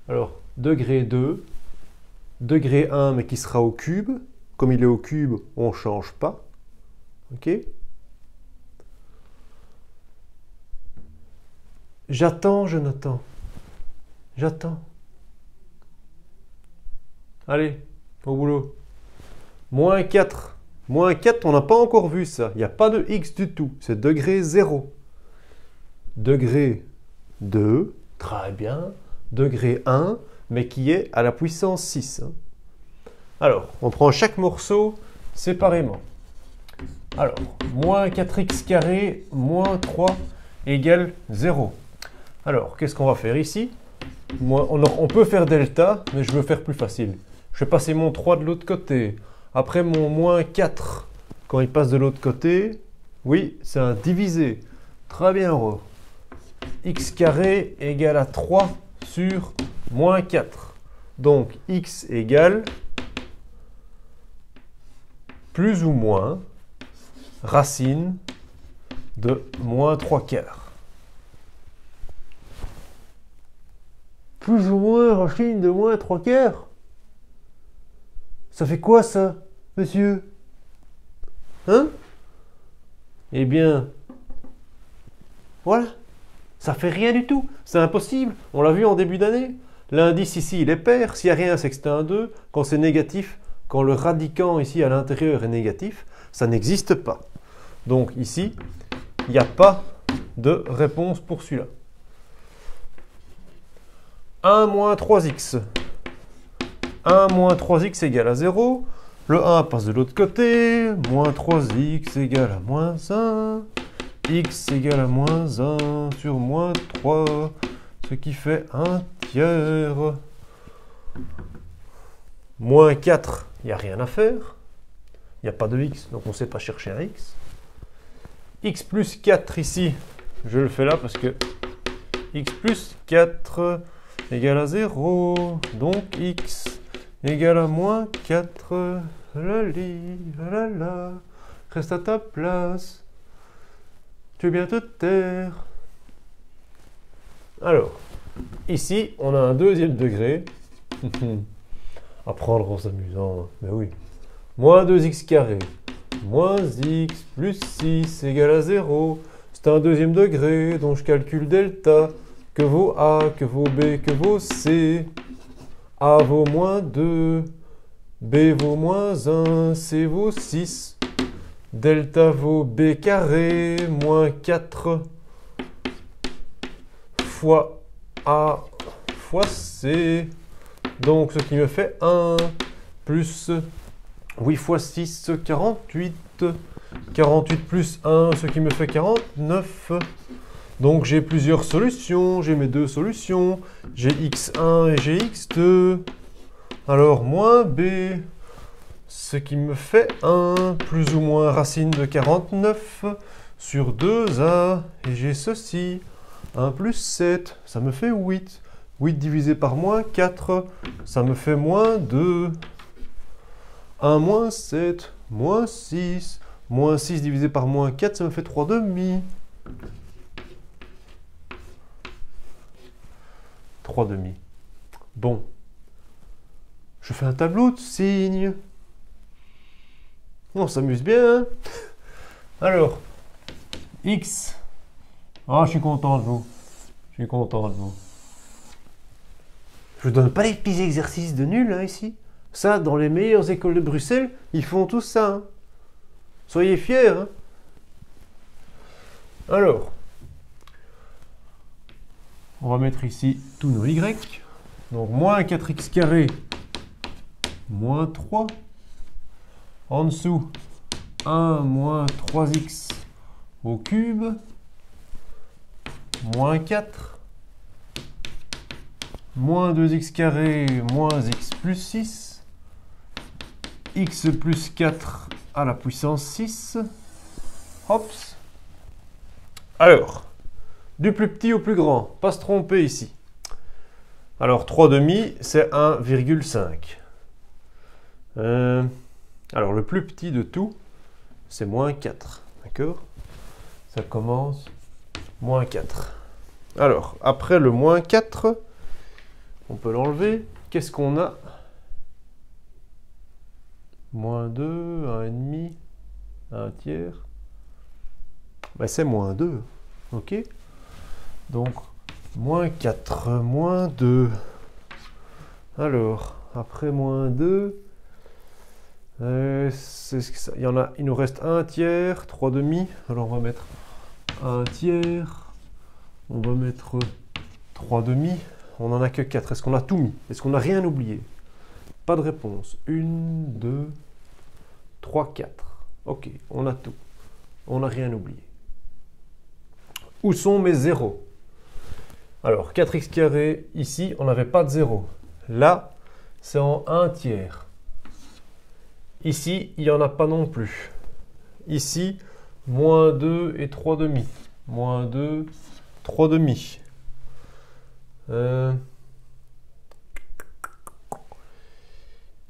Alors, degré 2, degré 1, mais qui sera au cube. Comme il est au cube, on ne change pas. OK? J'attends, Jonathan. J'attends. Allez, au boulot. Moins 4. Moins 4, on n'a pas encore vu ça. Il n'y a pas de x du tout. C'est degré 0. Degré 2, très bien. Degré 1, mais qui est à la puissance 6. Alors, on prend chaque morceau séparément. Alors, moins 4x carré, moins 3 égale 0. Alors, qu'est-ce qu'on va faire ici? On peut faire delta, mais je veux faire plus facile. Je vais passer mon 3 de l'autre côté. Après mon moins 4, quand il passe de l'autre côté, oui, c'est un divisé. Très bien, Aurore. X carré égale à 3 sur moins 4. Donc, x égale plus ou moins racine de moins 3 quarts. Plus ou moins racine de moins 3 quarts? Ça fait quoi ça, monsieur? Hein? Eh bien, voilà. Ça fait rien du tout. C'est impossible. On l'a vu en début d'année. L'indice ici, il est pair. S'il n'y a rien, c'est que c'est un 2. Quand c'est négatif, quand le radicand ici à l'intérieur est négatif, ça n'existe pas. Donc ici, il n'y a pas de réponse pour celui-là. 1 moins 3x. 1 moins 3x égale à 0. Le 1 passe de l'autre côté. Moins 3x égale à moins 1. X égale à moins 1 sur moins 3. Ce qui fait 1 tiers. Moins 4, il n'y a rien à faire. Il n'y a pas de x, donc on ne sait pas chercher un x. X plus 4 ici, je le fais là parce que x plus 4 égale à 0. Donc x égale à moins 4. Là. Reste à ta place. Tu veux bien te taire. Alors, ici, on a un deuxième degré. Apprendre en s'amusant, mais oui. Moins 2x carré, moins x plus 6 égale à 0. C'est un deuxième degré, donc je calcule delta. Que vaut A, que vaut B, que vaut C. A vaut moins 2, B vaut moins 1, C vaut 6. Delta vaut B carré, moins 4 fois A fois C. Donc, ce qui me fait 1 plus 8 fois 6, 48. 48 plus 1, ce qui me fait 49. Donc, j'ai plusieurs solutions. J'ai mes deux solutions. J'ai x1 et j'ai x2. Alors, moins b, ce qui me fait 1, plus ou moins racine de 49 sur 2a. Et j'ai ceci. 1 plus 7, ça me fait 8. 8 divisé par moins 4, ça me fait moins 2. 1 moins 7, moins 6. Moins 6 divisé par moins 4, ça me fait 3 demi. 3 demi. Bon. Je fais un tableau de signes. On s'amuse bien, hein? Alors, x. Ah, je suis content de vous. Je suis content de vous. Je vous donne pas les petits exercices de nul, hein, ici. Ça, dans les meilleures écoles de Bruxelles, ils font tout ça. Hein. Soyez fiers. Hein. Alors, on va mettre ici tous nos y. Donc, moins 4x carré, moins 3. En dessous, 1 moins 3x au cube, moins 4. Moins 2x carré, moins x plus 6. X plus 4 à la puissance 6. Hops. Alors, du plus petit au plus grand. Pas se tromper ici. Alors, 3 demi, c'est 1,5. Alors, le plus petit de tout, c'est moins 4. D'accord? Ça commence moins 4. Alors, après le moins 4, on peut l'enlever. Qu'est-ce qu'on a? Moins 2, 1,5, 1 tiers. Ben, c'est moins 2. OK? Donc, moins 4, moins 2. Alors, après moins 2, il nous reste 1 tiers, 3 demi. Alors, on va mettre 1 tiers. On va mettre 3 demi. On n'en a que 4. Est-ce qu'on a tout mis? Est-ce qu'on n'a rien oublié? Pas de réponse. 1, 2, 3, 4. OK, on a tout. On n'a rien oublié. Où sont mes zéros? Alors, 4x carré, ici, on n'avait pas de 0. Là, c'est en 1 tiers. Ici, il n'y en a pas non plus. Ici, moins 2 et 3 demi. Moins 2, 3 demi.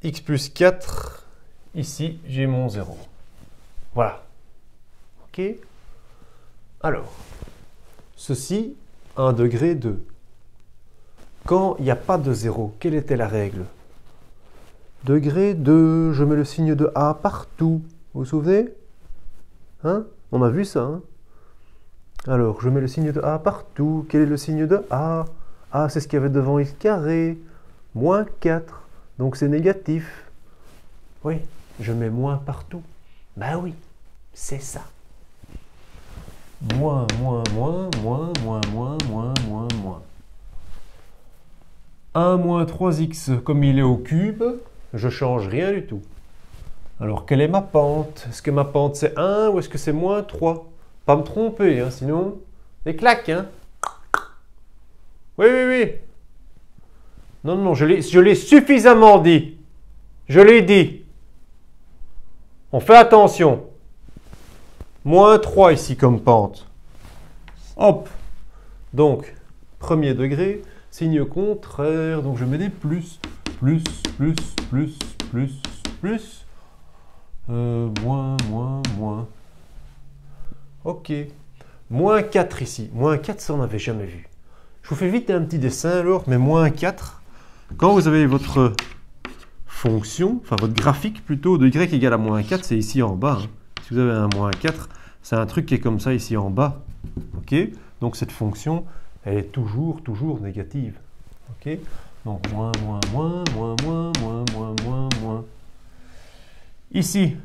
X plus 4. Ici, j'ai mon 0. Voilà. OK? Alors, ceci, 1 degré 2. Quand il n'y a pas de 0, quelle était la règle? Degré 2, je mets le signe de A partout. Vous vous souvenez? Hein? On a vu ça, hein? Alors, je mets le signe de A partout. Quel est le signe de A? A, c'est ce qu'il y avait devant x carré. Moins 4. Donc, c'est négatif. Oui, je mets moins partout. Ben oui, c'est ça. Moins, moins, moins, moins, moins, moins, moins, moins, moins. 1 moins 3x, comme il est au cube, je ne change rien du tout. Alors, quelle est ma pente? Est-ce que ma pente, c'est 1 ou est-ce que c'est moins 3? Pas me tromper, hein, sinon, des claques, hein? Oui, oui, oui. Non, non, je l'ai suffisamment dit. Je l'ai dit. On fait attention. Moins 3 ici comme pente. Hop. Donc, premier degré, signe contraire. Donc, je mets des plus, plus, plus, plus, plus, plus. Moins, moins, moins. OK. Moins 4 ici. Moins 4, ça, on n'avait jamais vu. Je vous fais vite un petit dessin alors, mais moins 4. Quand vous avez votre fonction, enfin votre graphique plutôt, de y égale à moins 4, c'est ici en bas. Hein. Si vous avez un moins 4, c'est un truc qui est comme ça ici en bas. OK? Donc cette fonction, elle est toujours négative. OK? Donc moins, moins, moins, moins, moins, moins, moins, moins, moins. Ici,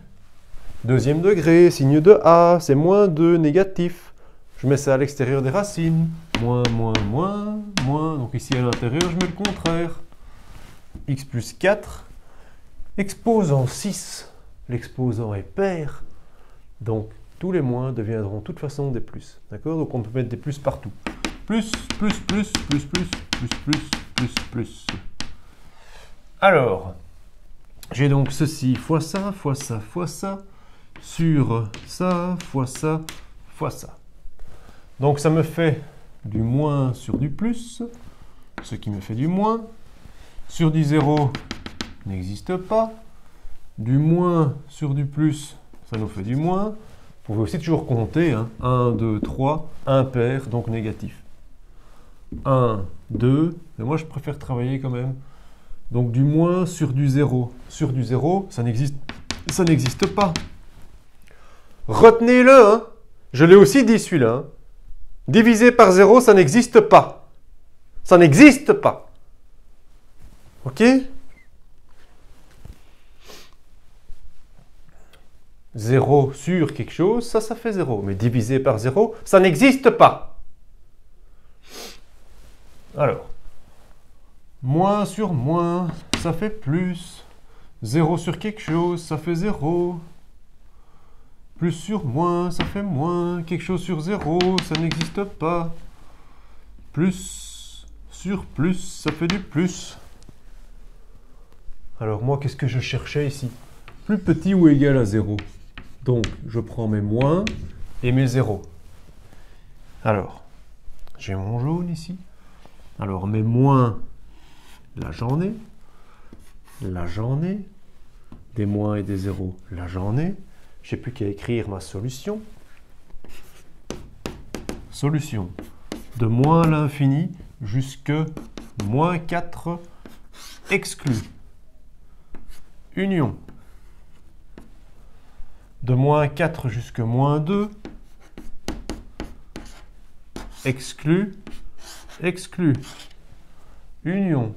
deuxième degré, signe de A, c'est moins 2, négatif. Je mets ça à l'extérieur des racines. Moins, moins, moins, moins. Donc ici à l'intérieur, je mets le contraire. X plus 4. Exposant 6. L'exposant est pair. Donc tous les moins deviendront de toute façon des plus. D'accord? Donc on peut mettre des plus partout. Plus, plus, plus, plus, plus, plus, plus, plus, plus. Alors, j'ai donc ceci fois ça, fois ça, fois ça, sur ça, fois ça, fois ça. Donc ça me fait du moins sur du plus, ce qui me fait du moins. Sur du 0 n'existe pas. Du moins sur du plus, ça nous fait du moins. Vous pouvez aussi toujours compter, hein. 1, 2, 3, impair, donc négatif. 1, 2, mais moi je préfère travailler quand même. Donc du moins sur du 0. Sur du 0, ça n'existe pas. Retenez-le, hein. Je l'ai aussi dit celui-là. Hein. Divisé par 0, ça n'existe pas. Ça n'existe pas. OK? 0 sur quelque chose, ça fait 0. Mais divisé par 0, ça n'existe pas. Alors, moins sur moins, ça fait plus. 0 sur quelque chose, ça fait 0. Plus sur moins, ça fait moins. Quelque chose sur 0, ça n'existe pas. Plus sur plus, ça fait du plus. Alors moi, qu'est-ce que je cherchais ici? Plus petit ou égal à 0. Donc, je prends mes moins et mes 0. Alors, j'ai mon jaune ici. Alors, mes moins, là j'en ai. Là j'en ai. Des moins et des 0, là j'en ai. je n'ai plus qu'à écrire ma solution. Solution de moins l'infini jusque moins 4 exclu. Union de moins 4 jusque moins 2 exclu, exclu. Union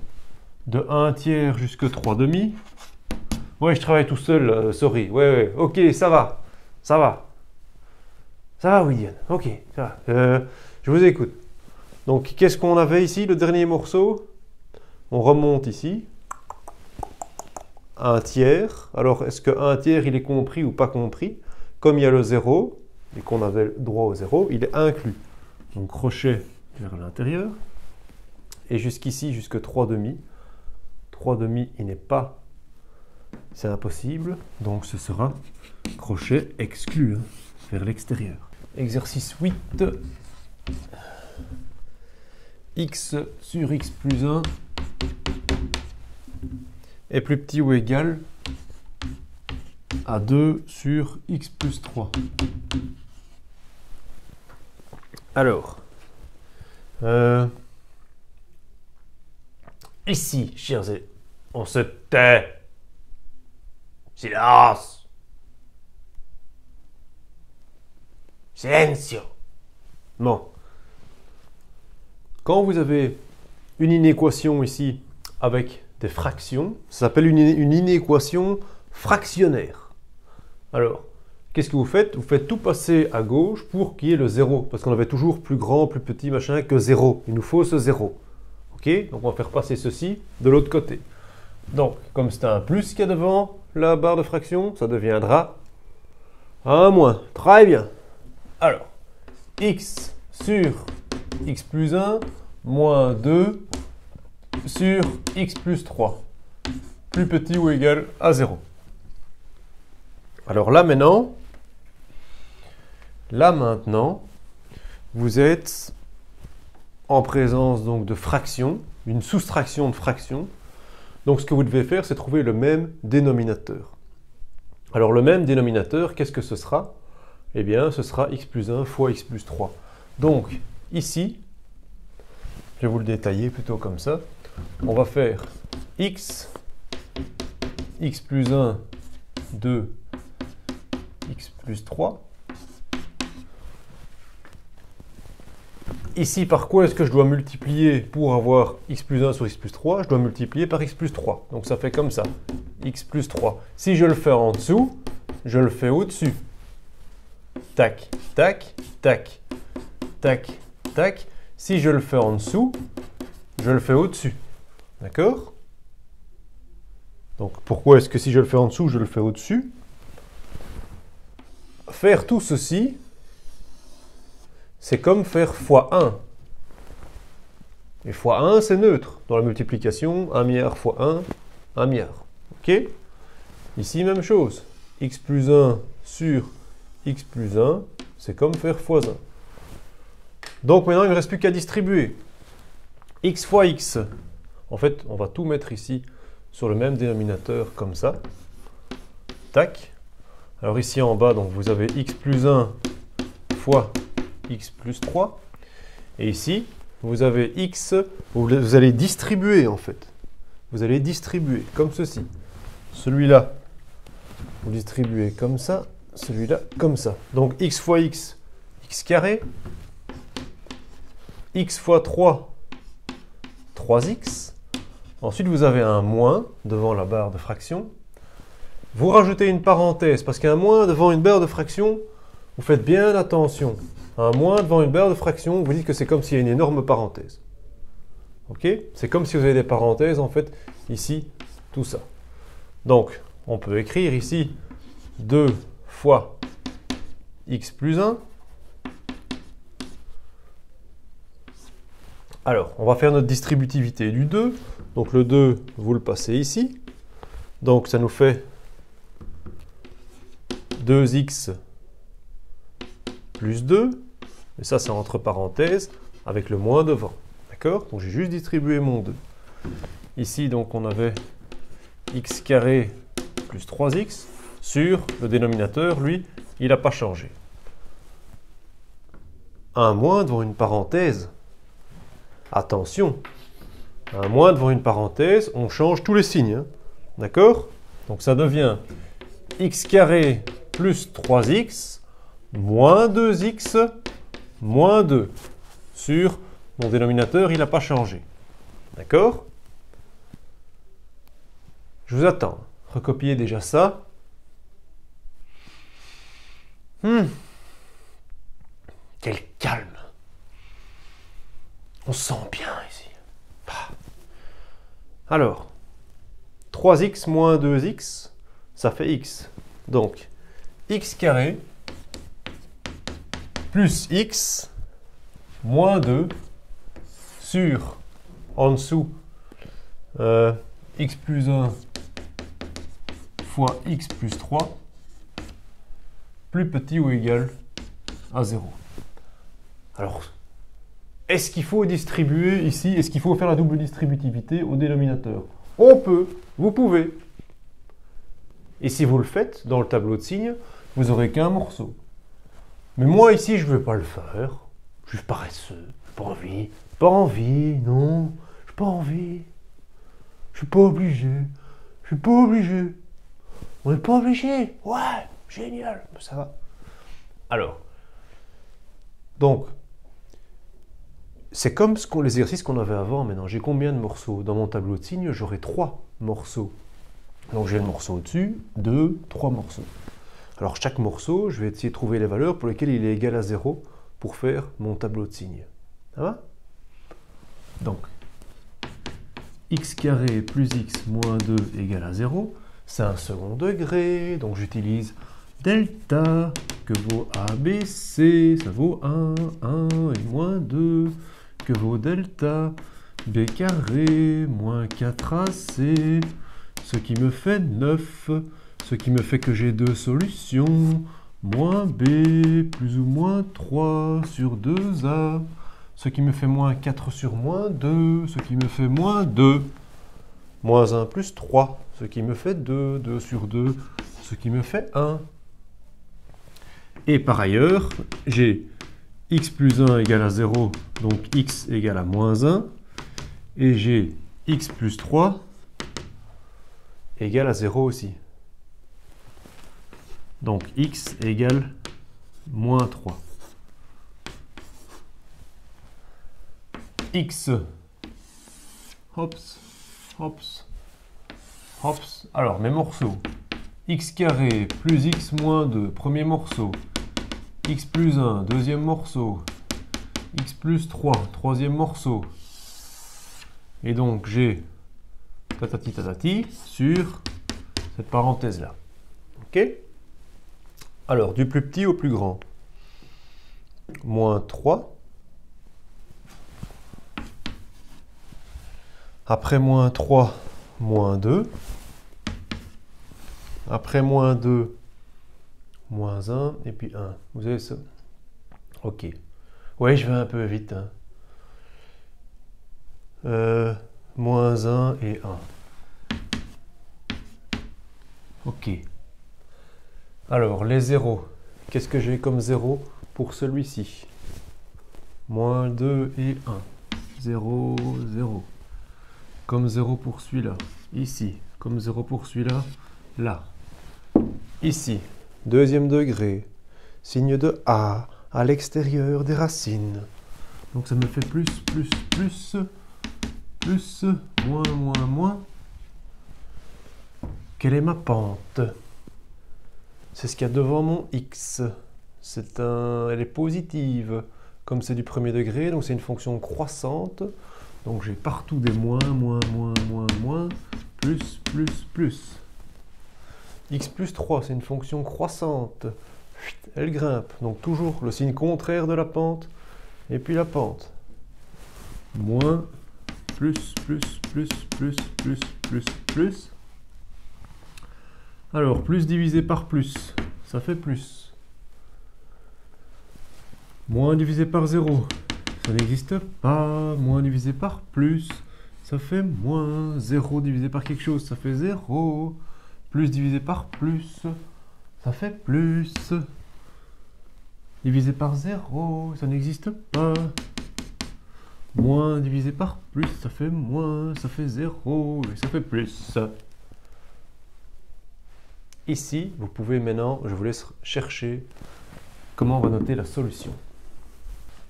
de 1 tiers jusque 3 demi. Ouais, je travaille tout seul, sorry. Ouais, ok, ça va. Ça va. Ça va, William. Ok, ça va. Je vous écoute. Donc, qu'est-ce qu'on avait ici, le dernier morceau? On remonte ici. 1 tiers. Alors, est-ce que 1 tiers, il est compris ou pas compris? Comme il y a le 0, et qu'on avait le droit au 0, il est inclus. Donc, crochet vers l'intérieur. Et jusqu'ici, jusque 3 demi. 3 demi, il n'est pas... C'est impossible. Donc, ce sera crochet exclu, hein, vers l'extérieur. Exercice 8. X sur x plus 1 est plus petit ou égal à 2 sur x plus 3. Alors, ici, chers élèves, on se tait. Silence. Silenzio. Bon. Quand vous avez une inéquation ici avec des fractions, ça s'appelle une inéquation fractionnaire. Alors, qu'est-ce que vous faites? Vous faites tout passer à gauche pour qu'il y ait le 0. Parce qu'on avait toujours plus grand, plus petit, machin, que 0. Il nous faut ce 0. Ok? Donc on va faire passer ceci de l'autre côté. Donc, comme c'est un plus qu'il y a devant la barre de fraction, ça deviendra un moins. Très bien. Alors, x sur x plus 1 moins 2 sur x plus 3, plus petit ou égal à 0. Alors là maintenant, vous êtes en présence donc de fractions, une soustraction de fractions. Donc ce que vous devez faire, c'est trouver le même dénominateur. Alors le même dénominateur, qu'est-ce que ce sera? Eh bien, ce sera x plus 1 fois x plus 3. Donc, ici, je vais vous le détailler plutôt comme ça. On va faire x plus 1, 2, x plus 3. Ici, par quoi est-ce que je dois multiplier pour avoir x plus 1 sur x plus 3? Je dois multiplier par x plus 3. Donc ça fait comme ça, x plus 3. Si je le fais en dessous, je le fais au-dessus. Tac, tac, tac, tac, tac. Si je le fais en dessous, je le fais au-dessus. D'accord? Donc pourquoi est-ce que si je le fais en dessous, je le fais au-dessus? Faire tout ceci, c'est comme faire x1. Et x1, c'est neutre. Dans la multiplication, 1 milliard fois 1, 1 milliard. OK? Ici, même chose. X plus 1 sur x plus 1, c'est comme faire x1. Donc maintenant, il ne me reste plus qu'à distribuer. X fois x. En fait, on va tout mettre ici sur le même dénominateur, comme ça. Tac. Alors ici en bas, donc, vous avez x plus 1 fois x plus 3. Et ici, vous avez x, vous allez distribuer en fait. Vous allez distribuer comme ceci. Celui-là, vous distribuez comme ça. Celui-là, comme ça. Donc x fois x, x carré. X fois 3, 3x. Ensuite, vous avez un moins devant la barre de fraction. Vous rajoutez une parenthèse, parce qu'un moins devant une barre de fraction, vous faites bien attention. Un moins devant une barre de fraction, vous dites que c'est comme s'il y a une énorme parenthèse. Ok? C'est comme si vous avez des parenthèses, en fait, ici, tout ça. Donc, on peut écrire ici 2 fois x plus 1. Alors, on va faire notre distributivité du 2. Donc le 2, vous le passez ici. Donc ça nous fait 2x plus 2. Et ça, c'est entre parenthèses avec le moins devant. D'accord? Donc j'ai juste distribué mon 2. Ici, donc on avait x carré plus 3x. sur le dénominateur, lui, il n'a pas changé. Un moins devant une parenthèse. Attention, un moins devant une parenthèse, on change tous les signes. Hein. D'accord? Donc ça devient x carré plus 3x moins 2x moins 2 sur mon dénominateur, il n'a pas changé. D'accord? Je vous attends. Recopiez déjà ça. Quel calme. On se sent bien ici. Alors, 3x moins 2x, ça fait x. Donc, x carré plus x moins 2 sur, en dessous, x plus 1 fois x plus 3, plus petit ou égal à 0. Alors, est-ce qu'il faut distribuer ici, est-ce qu'il faut faire la double distributivité au dénominateur? On peut, vous pouvez. Et si vous le faites dans le tableau de signes, vous n'aurez qu'un morceau. Mais moi ici, je ne veux pas le faire. Je suis paresseux, pas envie. Pas envie, non, j'ai pas envie. Je suis pas obligé. Je suis pas obligé. On n'est pas obligé. Ouais, génial, ça va. Alors, donc, c'est comme les exercices qu'on avait avant maintenant. J'ai combien de morceaux? Dans mon tableau de signes, j'aurai 3 morceaux. Donc j'ai le morceau au-dessus, 2, 3 morceaux. Alors chaque morceau, je vais essayer de trouver les valeurs pour lesquelles il est égal à 0 pour faire mon tableau de signes. Ça va? Donc, x carré plus x moins 2 égale à 0. C'est un second degré, donc j'utilise delta que vaut ABC, ça vaut 1, 1 et moins 2, que vaut delta b carré moins 4ac, ce qui me fait 9, ce qui me fait que j'ai deux solutions, moins b plus ou moins 3 sur 2a, ce qui me fait moins 4 sur moins 2, ce qui me fait moins 2, moins 1 plus 3, ce qui me fait 2, 2 sur 2, ce qui me fait 1. Et par ailleurs, j'ai x plus 1 égale à 0, donc x égale à moins 1, et j'ai x plus 3 égale à 0 aussi. Donc x égale moins 3. X, hops, hops, hops. Alors mes morceaux, x carré plus x moins 2, premier morceau, x plus 1, deuxième morceau, x plus 3, troisième morceau. Et donc j'ai tatati tatati sur cette parenthèse-là. Ok? Alors, du plus petit au plus grand. Moins 3. Après moins 3, moins 2. Après moins 2, moins 1. Et puis 1. Vous avez ça? Ok. Ouais, je vais un peu vite. Hein. Moins 1 et 1. Ok. Alors, les zéros. Qu'est-ce que j'ai comme 0 pour celui-ci? Moins 2 et 1. 0, 0. Comme 0 pour celui-là. Ici. Comme 0 pour celui-là. Là. Ici. Deuxième degré. Signe de A à l'extérieur des racines. Donc ça me fait plus, plus, plus, plus, moins, moins, moins. Quelle est ma pente? C'est ce qu'il y a devant mon x. Elle est positive. Comme c'est du premier degré, donc c'est une fonction croissante. Donc j'ai partout des moins, moins, moins, moins, moins, plus, plus, plus. X plus 3, c'est une fonction croissante. Elle grimpe. Donc toujours le signe contraire de la pente. Et puis la pente. Moins, plus, plus, plus, plus, plus, plus, plus. Alors, plus divisé par plus, ça fait plus. Moins divisé par 0, ça n'existe pas. Moins divisé par plus, ça fait moins. 0 divisé par quelque chose, ça fait 0. Plus divisé par plus, ça fait plus. Divisé par 0, ça n'existe pas. Moins divisé par plus, ça fait moins, ça fait 0 et ça fait plus. Ici, vous pouvez maintenant, je vous laisse chercher comment on va noter la solution.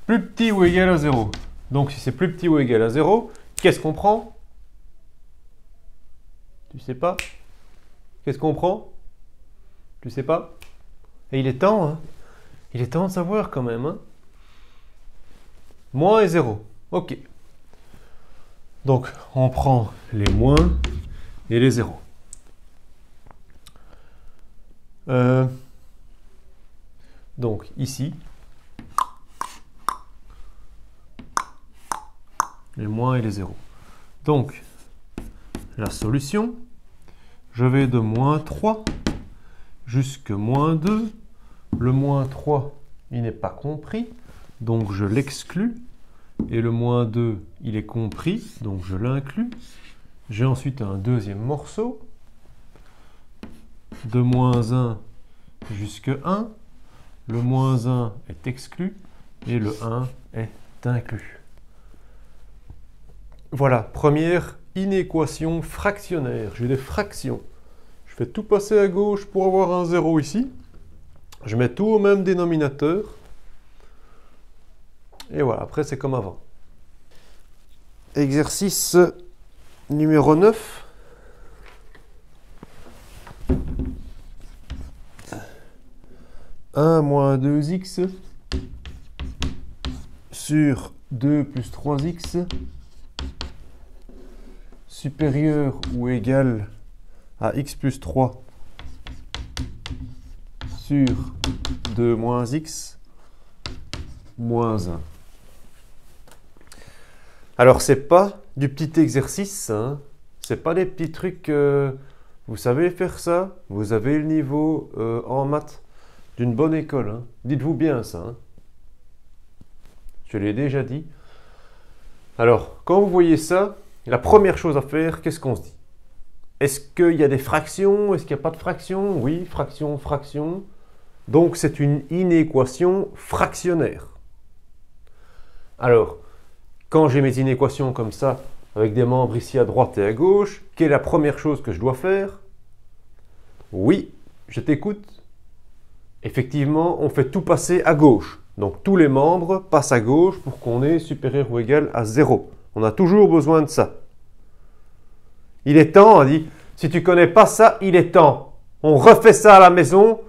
Plus petit ou égal à 0. Donc si c'est plus petit ou égal à 0, qu'est-ce qu'on prend? Tu sais pas? Qu'est-ce qu'on prend? Tu sais pas? Et il est temps, hein? Il est temps de savoir quand même, hein? Moins et 0. Ok. Donc on prend les moins et les 0. Donc ici, les moins et les 0. Donc, la solution, je vais de moins 3 jusqu'à moins 2. Le moins 3, il n'est pas compris, donc je l'exclus. Et le moins 2, il est compris, donc je l'inclus. J'ai ensuite un deuxième morceau. De moins 1 jusqu'à 1. Le moins 1 est exclu et le 1 est inclus. Voilà, première inéquation fractionnaire. J'ai des fractions. Je fais tout passer à gauche pour avoir un 0 ici. Je mets tout au même dénominateur. Et voilà, après c'est comme avant. Exercice numéro 9. « 1 moins 2x sur 2 plus 3x supérieur ou égal à x plus 3 sur 2 moins x moins 1. » Alors, c'est pas du petit exercice, hein. C'est pas des petits trucs, vous savez faire ça, vous avez le niveau en maths d'une bonne école, hein. Dites-vous bien ça, hein. Je l'ai déjà dit. Alors, quand vous voyez ça, la première chose à faire, qu'est-ce qu'on se dit? Est-ce qu'il y a des fractions? Est-ce qu'il n'y a pas de fractions? Oui, fraction, fraction. Donc, c'est une inéquation fractionnaire. Alors, quand j'ai mes inéquations comme ça, avec des membres ici à droite et à gauche, quelle est la première chose que je dois faire? Oui, je t'écoute. Effectivement, on fait tout passer à gauche. Donc, tous les membres passent à gauche pour qu'on ait supérieur ou égal à 0. On a toujours besoin de ça. Il est temps, on dit, si tu ne connais pas ça, il est temps. On refait ça à la maison.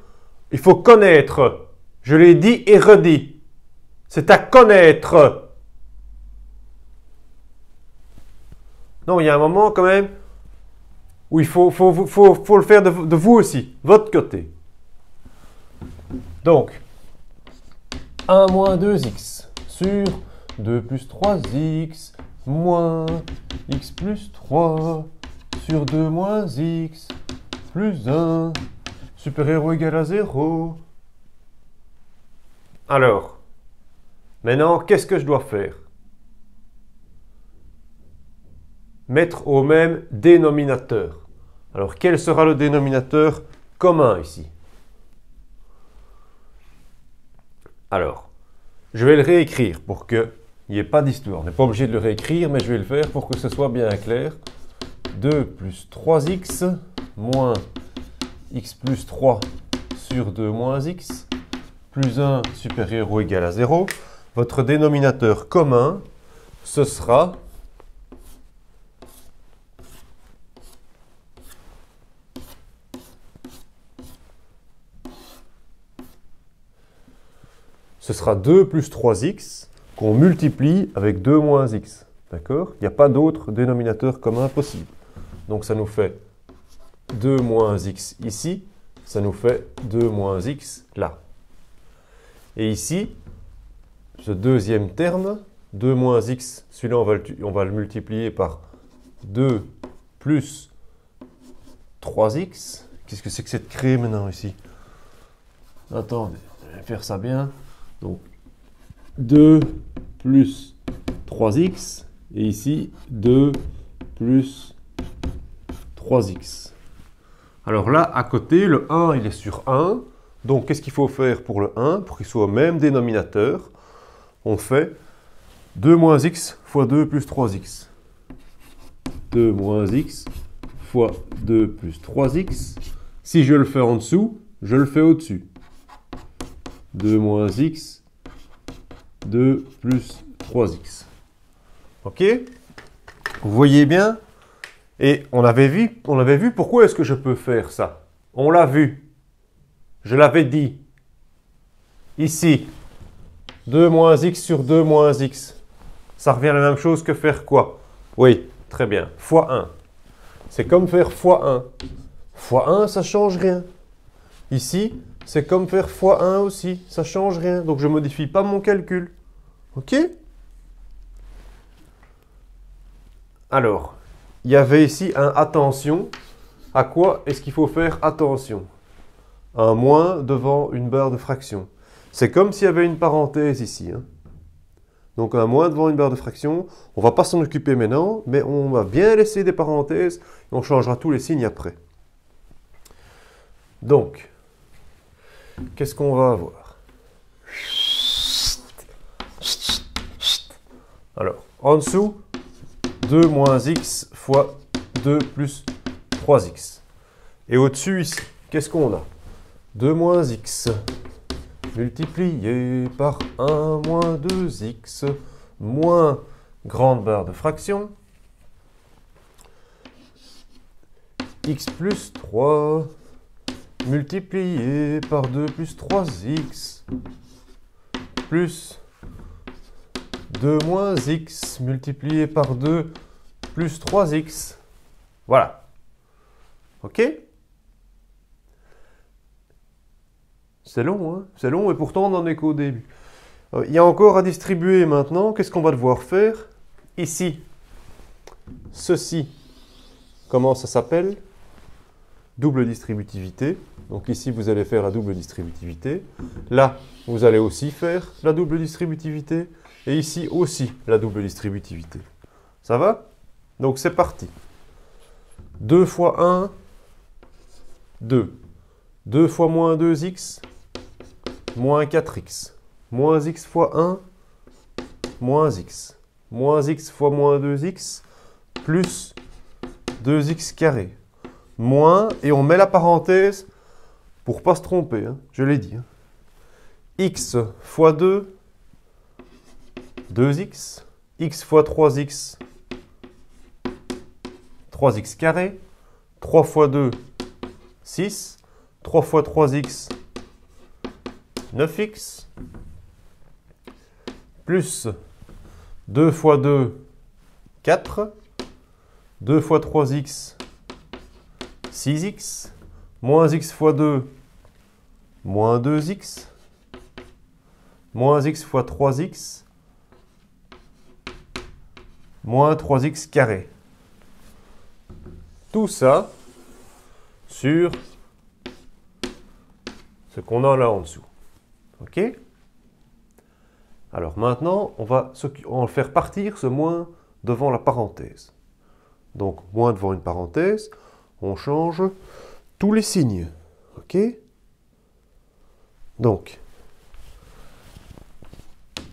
Il faut connaître. Je l'ai dit et redit. C'est à connaître. Non, il y a un moment quand même où il faut le faire de vous aussi, votre côté. Donc, 1 moins 2x sur 2 plus 3x moins x plus 3 sur 2 moins x plus 1 supérieur ou égal à 0. Alors, maintenant, qu'est-ce que je dois faire? Mettre au même dénominateur. Alors, quel sera le dénominateur commun ici? Alors, je vais le réécrire pour qu'il n'y ait pas d'histoire. On n'est pas obligé de le réécrire, mais je vais le faire pour que ce soit bien clair. 2 plus 3x moins x plus 3 sur 2 moins x plus 1 supérieur ou égal à 0. Votre dénominateur commun, ce sera ce sera 2 plus 3x qu'on multiplie avec 2 moins x. D'accord? Il n'y a pas d'autre dénominateur commun possible. Donc ça nous fait 2 moins x ici, ça nous fait 2 moins x là. Et ici, ce deuxième terme, 2 moins x, celui-là on va le multiplier par 2 plus 3x. Qu'est-ce que c'est que cette craie maintenant ici? Attendez, je vais faire ça bien. Donc, 2 plus 3x, et ici, 2 plus 3x. Alors là, à côté, le 1, il est sur 1. Donc, qu'est-ce qu'il faut faire pour le 1? Pour qu'il soit au même dénominateur, on fait 2 moins x fois 2 plus 3x. 2 moins x fois 2 plus 3x. Si je le fais en dessous, je le fais au-dessus. 2 moins x, 2 plus 3x. OK? Vous voyez bien? Et on avait vu pourquoi est-ce que je peux faire ça. On l'a vu. Je l'avais dit. Ici, 2 moins x sur 2 moins x. Ça revient à la même chose que faire quoi? Oui, très bien. Fois 1. C'est comme faire fois 1. Fois 1, ça ne change rien. Ici, c'est comme faire fois 1 aussi. Ça ne change rien. Donc, je ne modifie pas mon calcul. OK? Alors, il y avait ici un attention. À quoi est-ce qu'il faut faire attention? Un moins devant une barre de fraction. C'est comme s'il y avait une parenthèse ici. Hein. Donc un moins devant une barre de fraction. On ne va pas s'en occuper maintenant, mais on va bien laisser des parenthèses et on changera tous les signes après. Donc, qu'est-ce qu'on va avoir? Alors, en dessous, 2 moins x fois 2 plus 3x. Et au-dessus, ici, qu'est-ce qu'on a? 2 moins x multiplié par 1 moins 2x moins grande barre de fraction x plus 3 multiplié par 2 plus 3x plus 2 moins x multiplié par 2 plus 3x. Voilà. OK? C'est long, hein? C'est long et pourtant on n'en est qu'au début. Il y a encore à distribuer maintenant. Qu'est-ce qu'on va devoir faire? Ici, ceci, comment ça s'appelle? Double distributivité. Donc ici, vous allez faire la double distributivité. Là, vous allez aussi faire la double distributivité. Et ici aussi, la double distributivité. Ça va? Donc c'est parti. 2 fois 1, 2. 2 fois moins 2x, moins 4x. Moins x fois 1, moins x. Moins x fois moins 2x, plus 2x carré. Moins, et on met la parenthèse pour ne pas se tromper, hein, je l'ai dit. Hein. X fois 2, 2x. X fois 3x, 3x carré. 3 fois 2, 6. 3 fois 3x, 9x. Plus 2 fois 2, 4. 2 fois 3x, 6x. Moins x fois 2, moins 2x. Moins x fois 3x, moins 3x carré. Tout ça sur ce qu'on a là en dessous. OK? Alors maintenant, on va faire partir ce moins devant la parenthèse. Donc, moins devant une parenthèse, on change tous les signes. OK? Donc,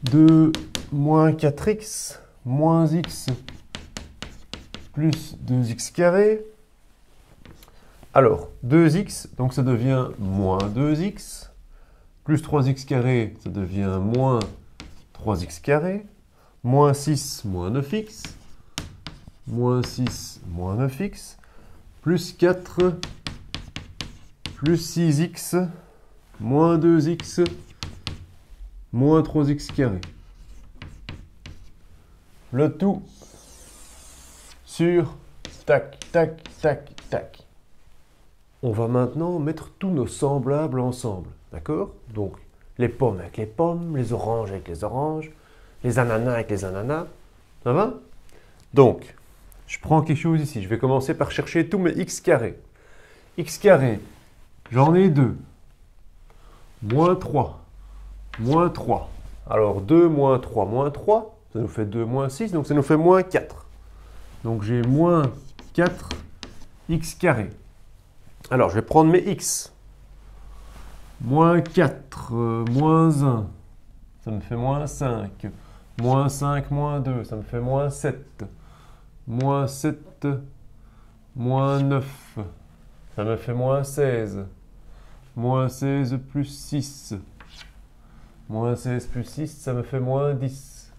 2 moins 4x moins x plus 2x carré. Alors, 2x, donc ça devient moins 2x. Plus 3x carré, ça devient moins 3x carré. Moins 6, moins 9x. Moins 6, moins 9x. Plus 4, plus 6x, moins 2x, moins 3x carré. Le tout sur tac, tac, tac, tac. On va maintenant mettre tous nos semblables ensemble, d'accord? Donc, les pommes avec les pommes, les oranges avec les oranges, les ananas avec les ananas. Ça va? Donc, je prends quelque chose ici. Je vais commencer par chercher tous mes x carrés. X carré, j'en ai 2. Moins 3. Moins 3. Alors, 2 moins 3, ça nous fait 2 moins 6, donc ça nous fait moins 4. Donc, j'ai moins 4 x carré. Alors, je vais prendre mes x. Moins 4, moins 1, ça me fait moins 5. Moins 5, moins 2, ça me fait moins 7. Moins 7, moins 9, ça me fait moins 16. Moins 16 plus 6. Moins 16 plus 6, ça me fait moins 10.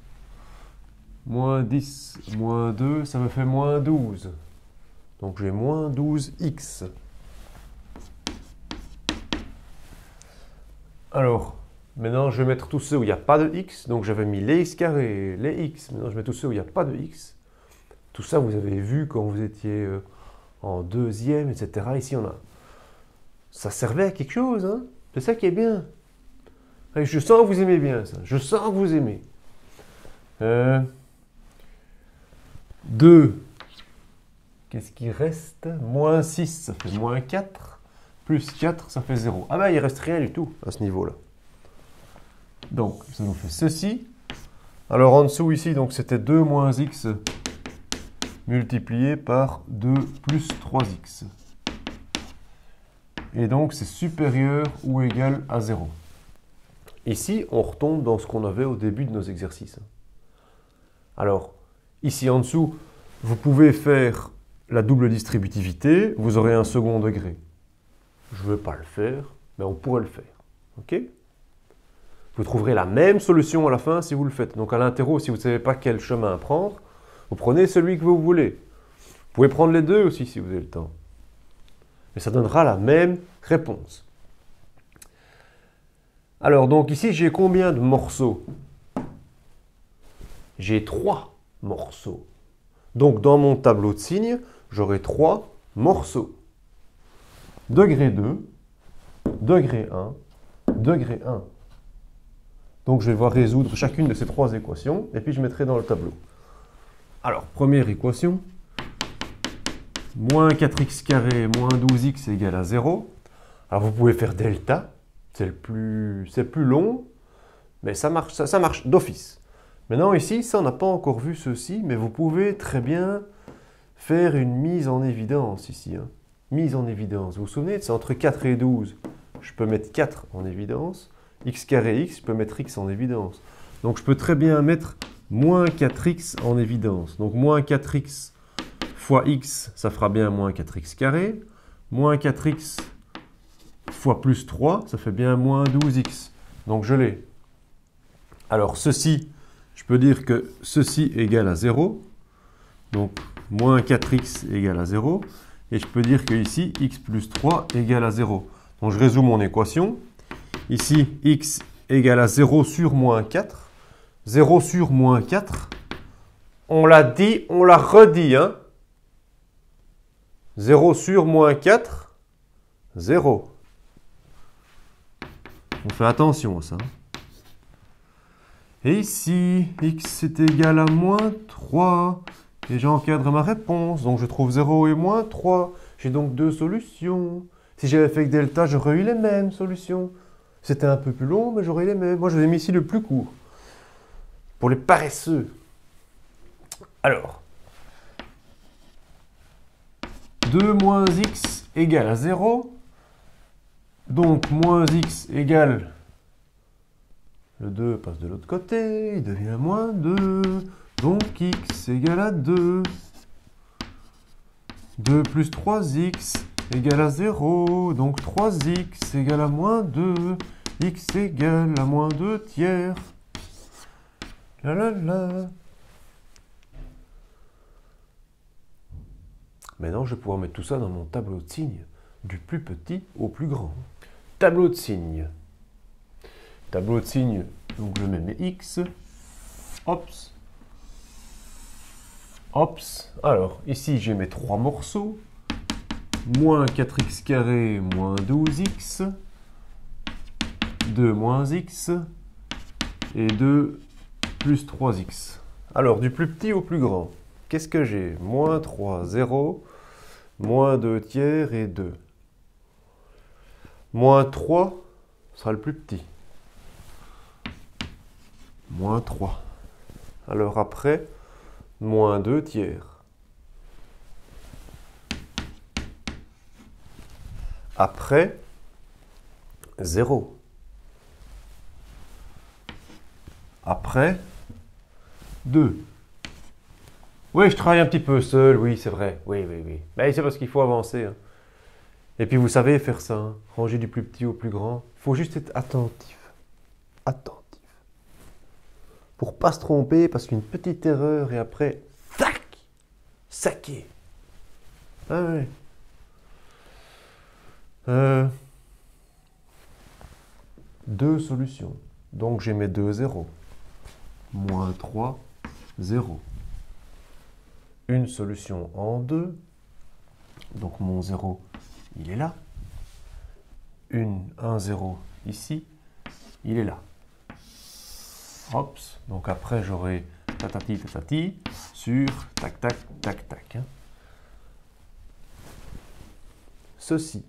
Moins 10, moins 2, ça me fait moins 12. Donc j'ai moins 12x. Alors, maintenant je vais mettre tous ceux où il n'y a pas de x. Donc j'avais mis les x carrés, les x. Maintenant je mets tous ceux où il n'y a pas de x. Tout ça vous avez vu quand vous étiez en deuxième, etc. Ici on a... Ça servait à quelque chose, hein? C'est ça qui est bien. Et je sens que vous aimez bien ça. Je sens que vous aimez. 2. Qu'est-ce qui reste? Moins 6, ça fait moins 4. Plus 4, ça fait 0. Ah ben, il ne reste rien du tout à ce niveau-là. Donc, ça nous fait ceci. Alors, en dessous, ici, donc c'était 2 moins x multiplié par 2 plus 3x. Et donc, c'est supérieur ou égal à 0. Ici, on retombe dans ce qu'on avait au début de nos exercices. Alors, ici en dessous, vous pouvez faire la double distributivité, vous aurez un second degré. Je ne veux pas le faire, mais on pourrait le faire. OK? Vous trouverez la même solution à la fin si vous le faites. Donc à l'interro, si vous ne savez pas quel chemin prendre, vous prenez celui que vous voulez. Vous pouvez prendre les deux aussi si vous avez le temps. Mais ça donnera la même réponse. Alors, donc ici, j'ai combien de morceaux? J'ai 3 morceaux. Donc, dans mon tableau de signes, j'aurai 3 morceaux. Degré 2, degré 1, degré 1. Donc, je vais devoir résoudre chacune de ces 3 équations, et puis je mettrai dans le tableau. Alors, première équation. Moins 4x carré moins 12x égale à 0. Alors, vous pouvez faire delta. C'est plus long, mais ça marche d'office. Maintenant, ici, ça, on n'a pas encore vu ceci, mais vous pouvez très bien faire une mise en évidence ici. Hein. Mise en évidence. Vous vous souvenez, c'est entre 4 et 12. Je peux mettre 4 en évidence. X carré x, je peux mettre x en évidence. Donc, je peux très bien mettre moins 4x en évidence. Donc, moins 4x fois x, ça fera bien moins 4x carré. Moins 4x fois plus 3, ça fait bien moins 12x. Donc je l'ai. Alors ceci, je peux dire que ceci égale à 0. Donc moins 4x égale à 0. Et je peux dire que ici, x plus 3 égale à 0. Donc je résous mon équation. Ici, x égale à 0 sur moins 4. 0 sur moins 4. On l'a dit, on l'a redit. Hein. 0 sur moins 4, 0. On fait attention à ça. Et ici, x est égal à moins 3. Et j'encadre ma réponse. Donc je trouve 0 et moins 3. J'ai donc 2 solutions. Si j'avais fait que delta, j'aurais eu les mêmes solutions. C'était un peu plus long, mais j'aurais eu les mêmes. Moi, je vous ai mis ici le plus court. Pour les paresseux. Alors. 2 moins x égale à 0. Donc, moins x égale, le 2 passe de l'autre côté, il devient moins 2. Donc, x égale à 2. 2 plus 3x égale à 0. Donc, 3x égale à moins 2. X égale à moins 2 tiers. La la la. Maintenant, je vais pouvoir mettre tout ça dans mon tableau de signes, du plus petit au plus grand. Tableau de signes. Tableau de signes, donc je mets mes x. Ops. Ops. Alors, ici, j'ai mes 3 morceaux. Moins 4x carré moins 12x. 2 moins x. Et 2 plus 3x. Alors, du plus petit au plus grand. Qu'est-ce que j'ai? Moins 3, 0. Moins 2 tiers et 2. Moins 3 sera le plus petit. Moins 3. Alors après, moins 2 tiers. après 0. Après 2. Oui, je travaille un petit peu seul, oui, c'est vrai. Oui, oui, oui. Mais c'est parce qu'il faut avancer. Hein. Et puis vous savez faire ça, hein. Ranger du plus petit au plus grand. Il faut juste être attentif. Attentif. Pour pas se tromper, parce qu'une petite erreur et après, tac, saqué. Ah oui. Deux solutions. Donc j'ai mes deux zéros. Moins 3, 0. Une solution en 2. Donc mon 0, il est là. Un 0 ici, il est là. Hop. Donc après j'aurai tatati tatati sur tac tac tac tac. Hein. Ceci,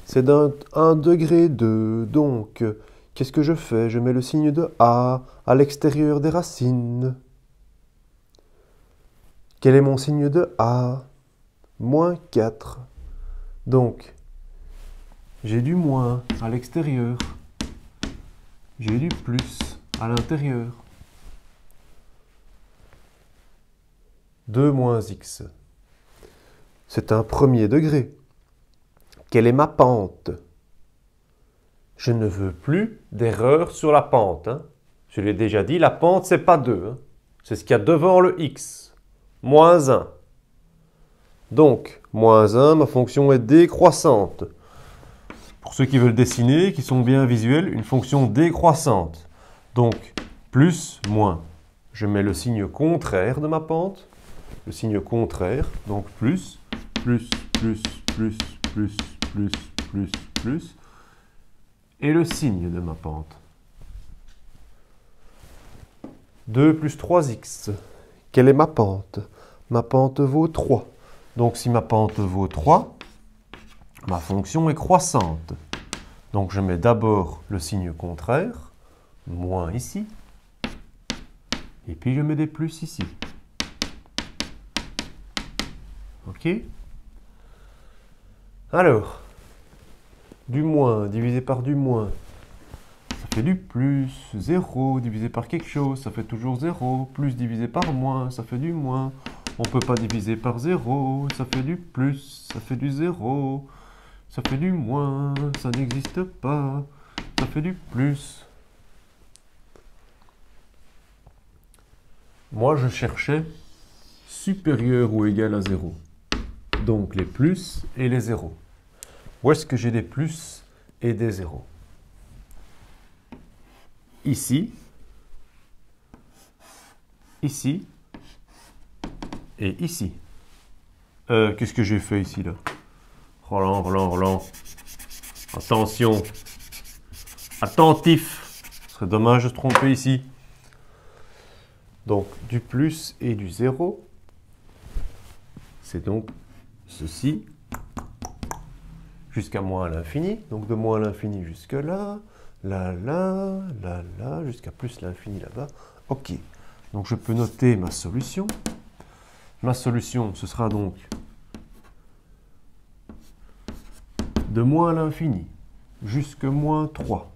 c'est d'un 1 degré 2. Donc, qu'est-ce que je fais? Je mets le signe de A à l'extérieur des racines. Quel est mon signe de A? Moins 4. Donc, j'ai du moins à l'extérieur. J'ai du plus à l'intérieur. 2 moins x. C'est un premier degré. Quelle est ma pente? Je ne veux plus d'erreur sur la pente. Hein. Je l'ai déjà dit, la pente, c'est pas 2. Hein. C'est ce qu'il y a devant le x. Moins 1. Donc, moins 1, ma fonction est décroissante. Pour ceux qui veulent dessiner, qui sont bien visuels, une fonction décroissante. Donc, plus, moins. Je mets le signe contraire de ma pente. Le signe contraire, donc plus, plus, plus, plus, plus, plus, plus, plus. Et le signe de ma pente. 2 plus 3x. Quelle est ma pente? Ma pente vaut 3. Donc si ma pente vaut 3, ma fonction est croissante. Donc je mets d'abord le signe contraire, moins ici. Et puis je mets des plus ici. OK? Alors, du moins divisé par du moins, ça fait du plus. 0 divisé par quelque chose, ça fait toujours 0. Plus divisé par moins, ça fait du moins. On ne peut pas diviser par 0, ça fait du plus, ça fait du 0. Ça fait du moins, ça n'existe pas. Ça fait du plus. Moi, je cherchais supérieur ou égal à 0. Donc les plus et les zéros. Où est-ce que j'ai des plus et des zéros? Ici, ici et ici. Qu'est-ce que j'ai fait ici là? Roland, Roland, Roland. Attention. Attentif. Ce serait dommage de se tromper ici. Donc du plus et du 0. C'est donc ceci. Jusqu'à moins à l'infini. Donc de moins à l'infini jusque là. Là, là, là, là. Jusqu'à plus l'infini là-bas. OK. Donc je peux noter ma solution. Ma solution, ce sera donc de moins à l'infini jusque moins 3.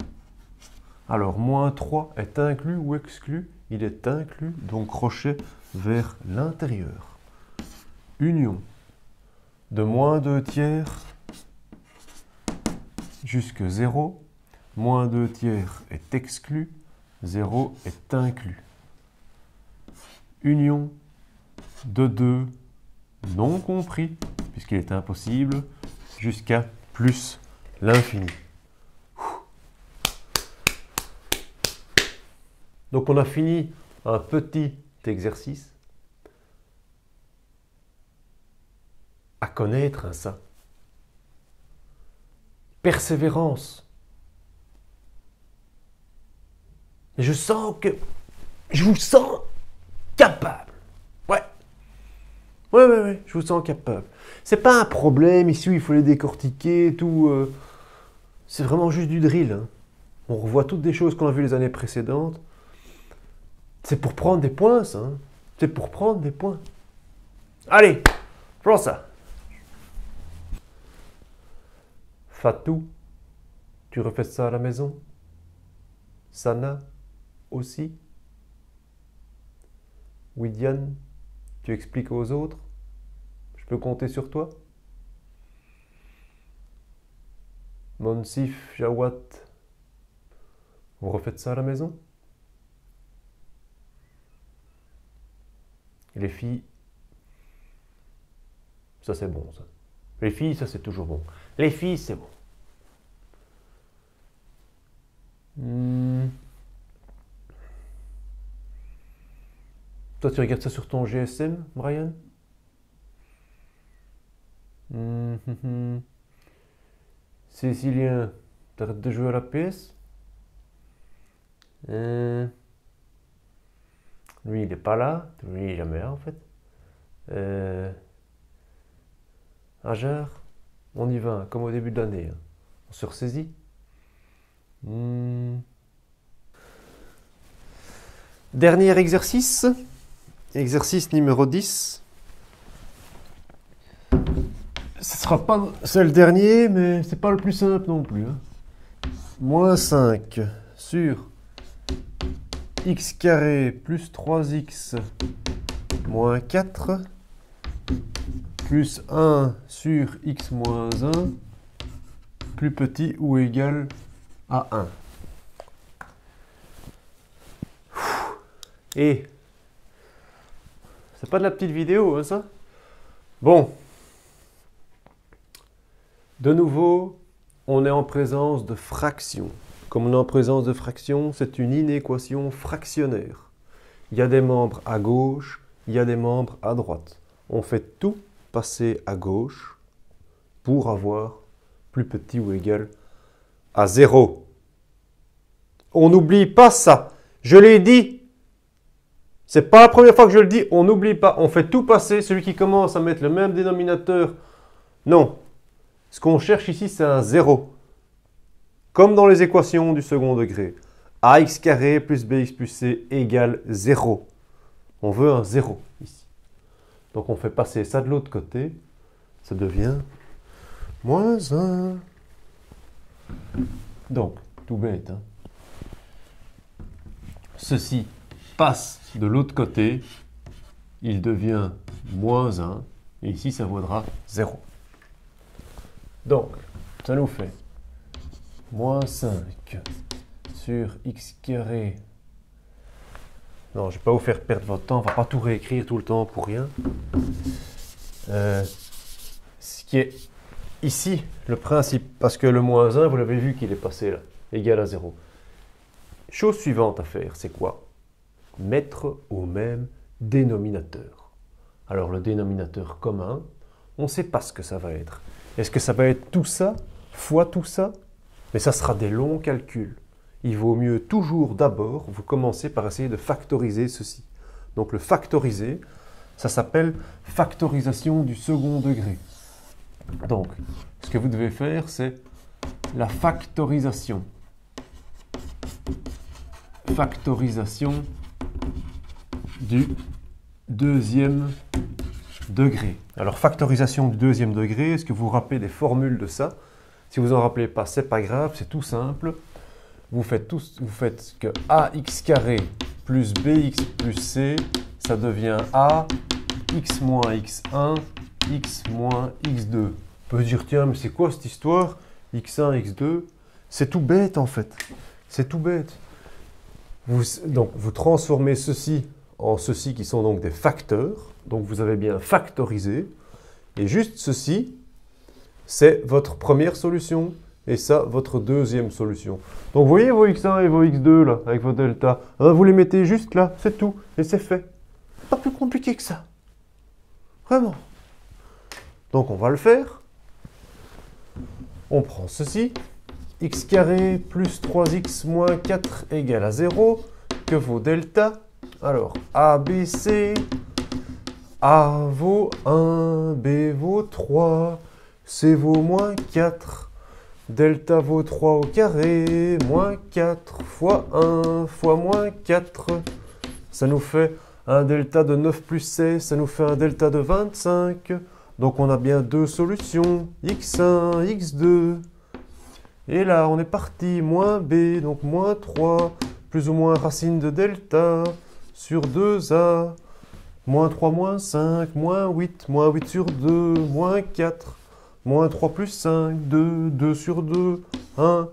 Alors, moins 3 est inclus ou exclu? Il est inclus, donc crochet vers l'intérieur. Union de moins 2 tiers jusque 0. Moins 2 tiers est exclu, 0 est inclus. Union de 2 non compris, puisqu'il est impossible, jusqu'à plus l'infini. Donc on a fini un petit exercice à connaître ça. Persévérance. Et je sens que je vous sens capable. Ouais. Ouais, je vous sens capable. C'est pas un problème ici où il faut les décortiquer et tout. C'est vraiment juste du drill. Hein. On revoit toutes des choses qu'on a vues les années précédentes. C'est pour prendre des points, ça. Hein. C'est pour prendre des points. Allez, prends ça. Fatou, tu refais ça à la maison? Sana aussi? Widiane, tu expliques aux autres? Je peux compter sur toi? Monsif, Jawad, vous refaites ça à la maison? Les filles, ça c'est bon ça. Les filles, ça c'est toujours bon. Les filles, c'est bon. Toi, tu regardes ça sur ton GSM, Brian? Cécilien, t'arrêtes de jouer à la PS? Lui, il n'est pas là. Lui, il est jamais là, en fait. Ajar, on y va, comme au début de l'année. Hein. On se ressaisit. Dernier exercice. Exercice numéro 10. Ce sera pas... C'est le dernier, mais c'est pas le plus simple non plus. Hein. Moins 5 sur x carré plus 3x moins 4 plus 1 sur x moins 1 plus petit ou égal à 1. Et c'est pas de la petite vidéo, hein, ça? Bon. De nouveau, on est en présence de fractions. Comme on est en présence de fractions, c'est une inéquation fractionnaire. Il y a des membres à gauche, il y a des membres à droite. On fait tout passer à gauche pour avoir plus petit ou égal à 0. On n'oublie pas ça. Je l'ai dit. C'est pas la première fois que je le dis. On n'oublie pas. On fait tout passer. Celui qui commence à mettre le même dénominateur. Non. Ce qu'on cherche ici, c'est un 0. Comme dans les équations du second degré. Ax carré plus bx plus c égale 0. On veut un 0 ici. Donc on fait passer ça de l'autre côté. Ça devient moins 1. Donc, tout bête. Hein. Ceci passe de l'autre côté. Il devient moins 1. Et ici, ça vaudra 0. Donc, ça nous fait moins 5 sur x carré. Non, je ne vais pas vous faire perdre votre temps. On ne va pas tout réécrire tout le temps pour rien. Ce qui est ici, le principe, parce que le moins 1, vous l'avez vu qu'il est passé là, égal à 0. Chose suivante à faire, c'est quoi? Mettre au même dénominateur. Alors, le dénominateur commun, on ne sait pas ce que ça va être. Est-ce que ça va être tout ça fois tout ça? Mais ça sera des longs calculs. Il vaut mieux toujours d'abord, vous commencez par essayer de factoriser ceci. Donc le factoriser, ça s'appelle factorisation du second degré. Donc, ce que vous devez faire, c'est la factorisation. Factorisation du deuxième degré. Alors, factorisation du deuxième degré, est-ce que vous vous rappelez des formules de ça? Si vous en rappelez pas, c'est pas grave, c'est tout simple. Vous faites que ax carré plus bx plus c, ça devient a, x moins x1, x moins x2. On peut se dire, tiens, mais c'est quoi cette histoire? x1, x2, c'est tout bête en fait. C'est tout bête. Donc, vous transformez ceci en ceci qui sont donc des facteurs. Donc, vous avez bien factorisé. Et juste ceci, c'est votre première solution. Et ça, votre deuxième solution. Donc, vous voyez vos x1 et vos x2, là, avec vos delta. Vous les mettez juste là, c'est tout. Et c'est fait. Pas plus compliqué que ça. Vraiment. Donc, on va le faire. On prend ceci. X carré plus 3x moins 4 égale à 0. Que vaut delta? Alors, A, B, C. A vaut 1, B vaut 3, C vaut moins 4. Delta vaut 3 au carré, moins 4 fois 1 fois moins 4. Ça nous fait un delta de 9 plus 16, ça nous fait un delta de 25. Donc on a bien deux solutions, x1, x2. Et là, on est parti, moins b, donc moins 3, plus ou moins racine de delta sur 2a, moins 3, moins 5, moins 8 sur 2, moins 4, moins 3 plus 5, 2, 2 sur 2, 1.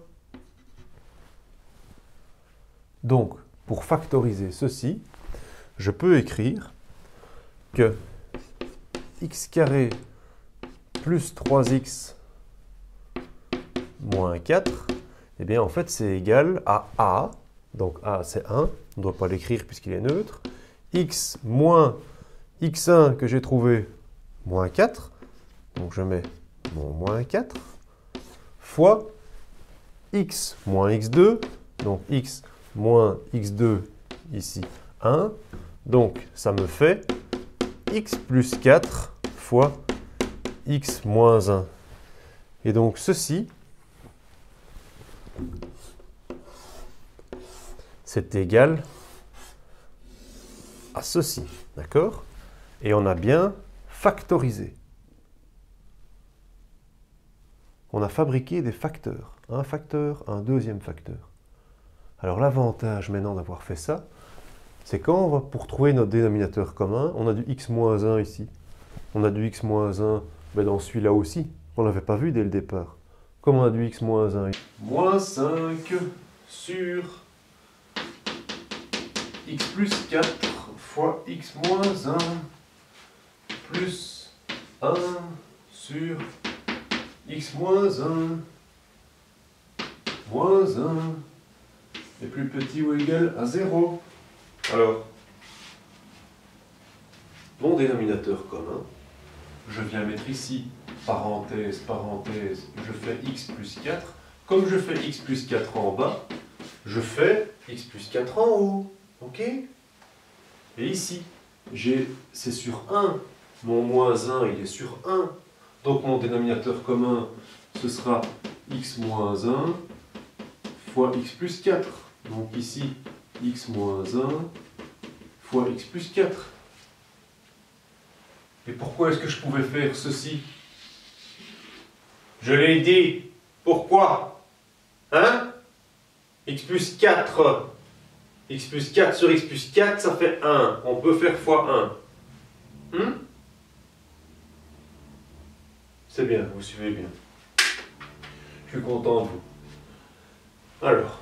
Donc, pour factoriser ceci, je peux écrire que x carré plus 3x moins 4, eh bien en fait c'est égal à a, donc a c'est 1, on ne doit pas l'écrire puisqu'il est neutre, x moins x1 que j'ai trouvé, moins 4, donc je mets mon moins 4, fois x moins x2, donc x moins x2 ici 1, donc ça me fait x plus 4 fois x moins 1. Et donc ceci, c'est égal à ceci, d'accord? Et on a bien factorisé. On a fabriqué des facteurs. Un facteur, un deuxième facteur. Alors l'avantage maintenant d'avoir fait ça, c'est quand on va pour trouver notre dénominateur commun, on a du x moins 1 ici. On a du x moins 1 ben dans celui-là aussi. On ne l'avait pas vu dès le départ. Comme on a du x moins 1 ici. Moins 5 sur x plus 4 fois x moins 1 plus 1 sur x moins 1 moins 1 est plus petit ou égal à 0. Alors, mon dénominateur commun, je viens mettre ici, parenthèse, parenthèse, je fais x plus 4. Comme je fais x plus 4 en bas, je fais x plus 4 en haut. Ok? Et ici, c'est sur 1. Mon moins 1, il est sur 1. Donc mon dénominateur commun, ce sera x moins 1 fois x plus 4. Donc ici, x moins 1 fois x plus 4. Et pourquoi est-ce que je pouvais faire ceci? Je l'ai dit. Pourquoi? Hein? X plus 4. X plus 4 sur x plus 4, ça fait 1. On peut faire fois 1. C'est bien, vous suivez bien. Je suis content de vous. Alors,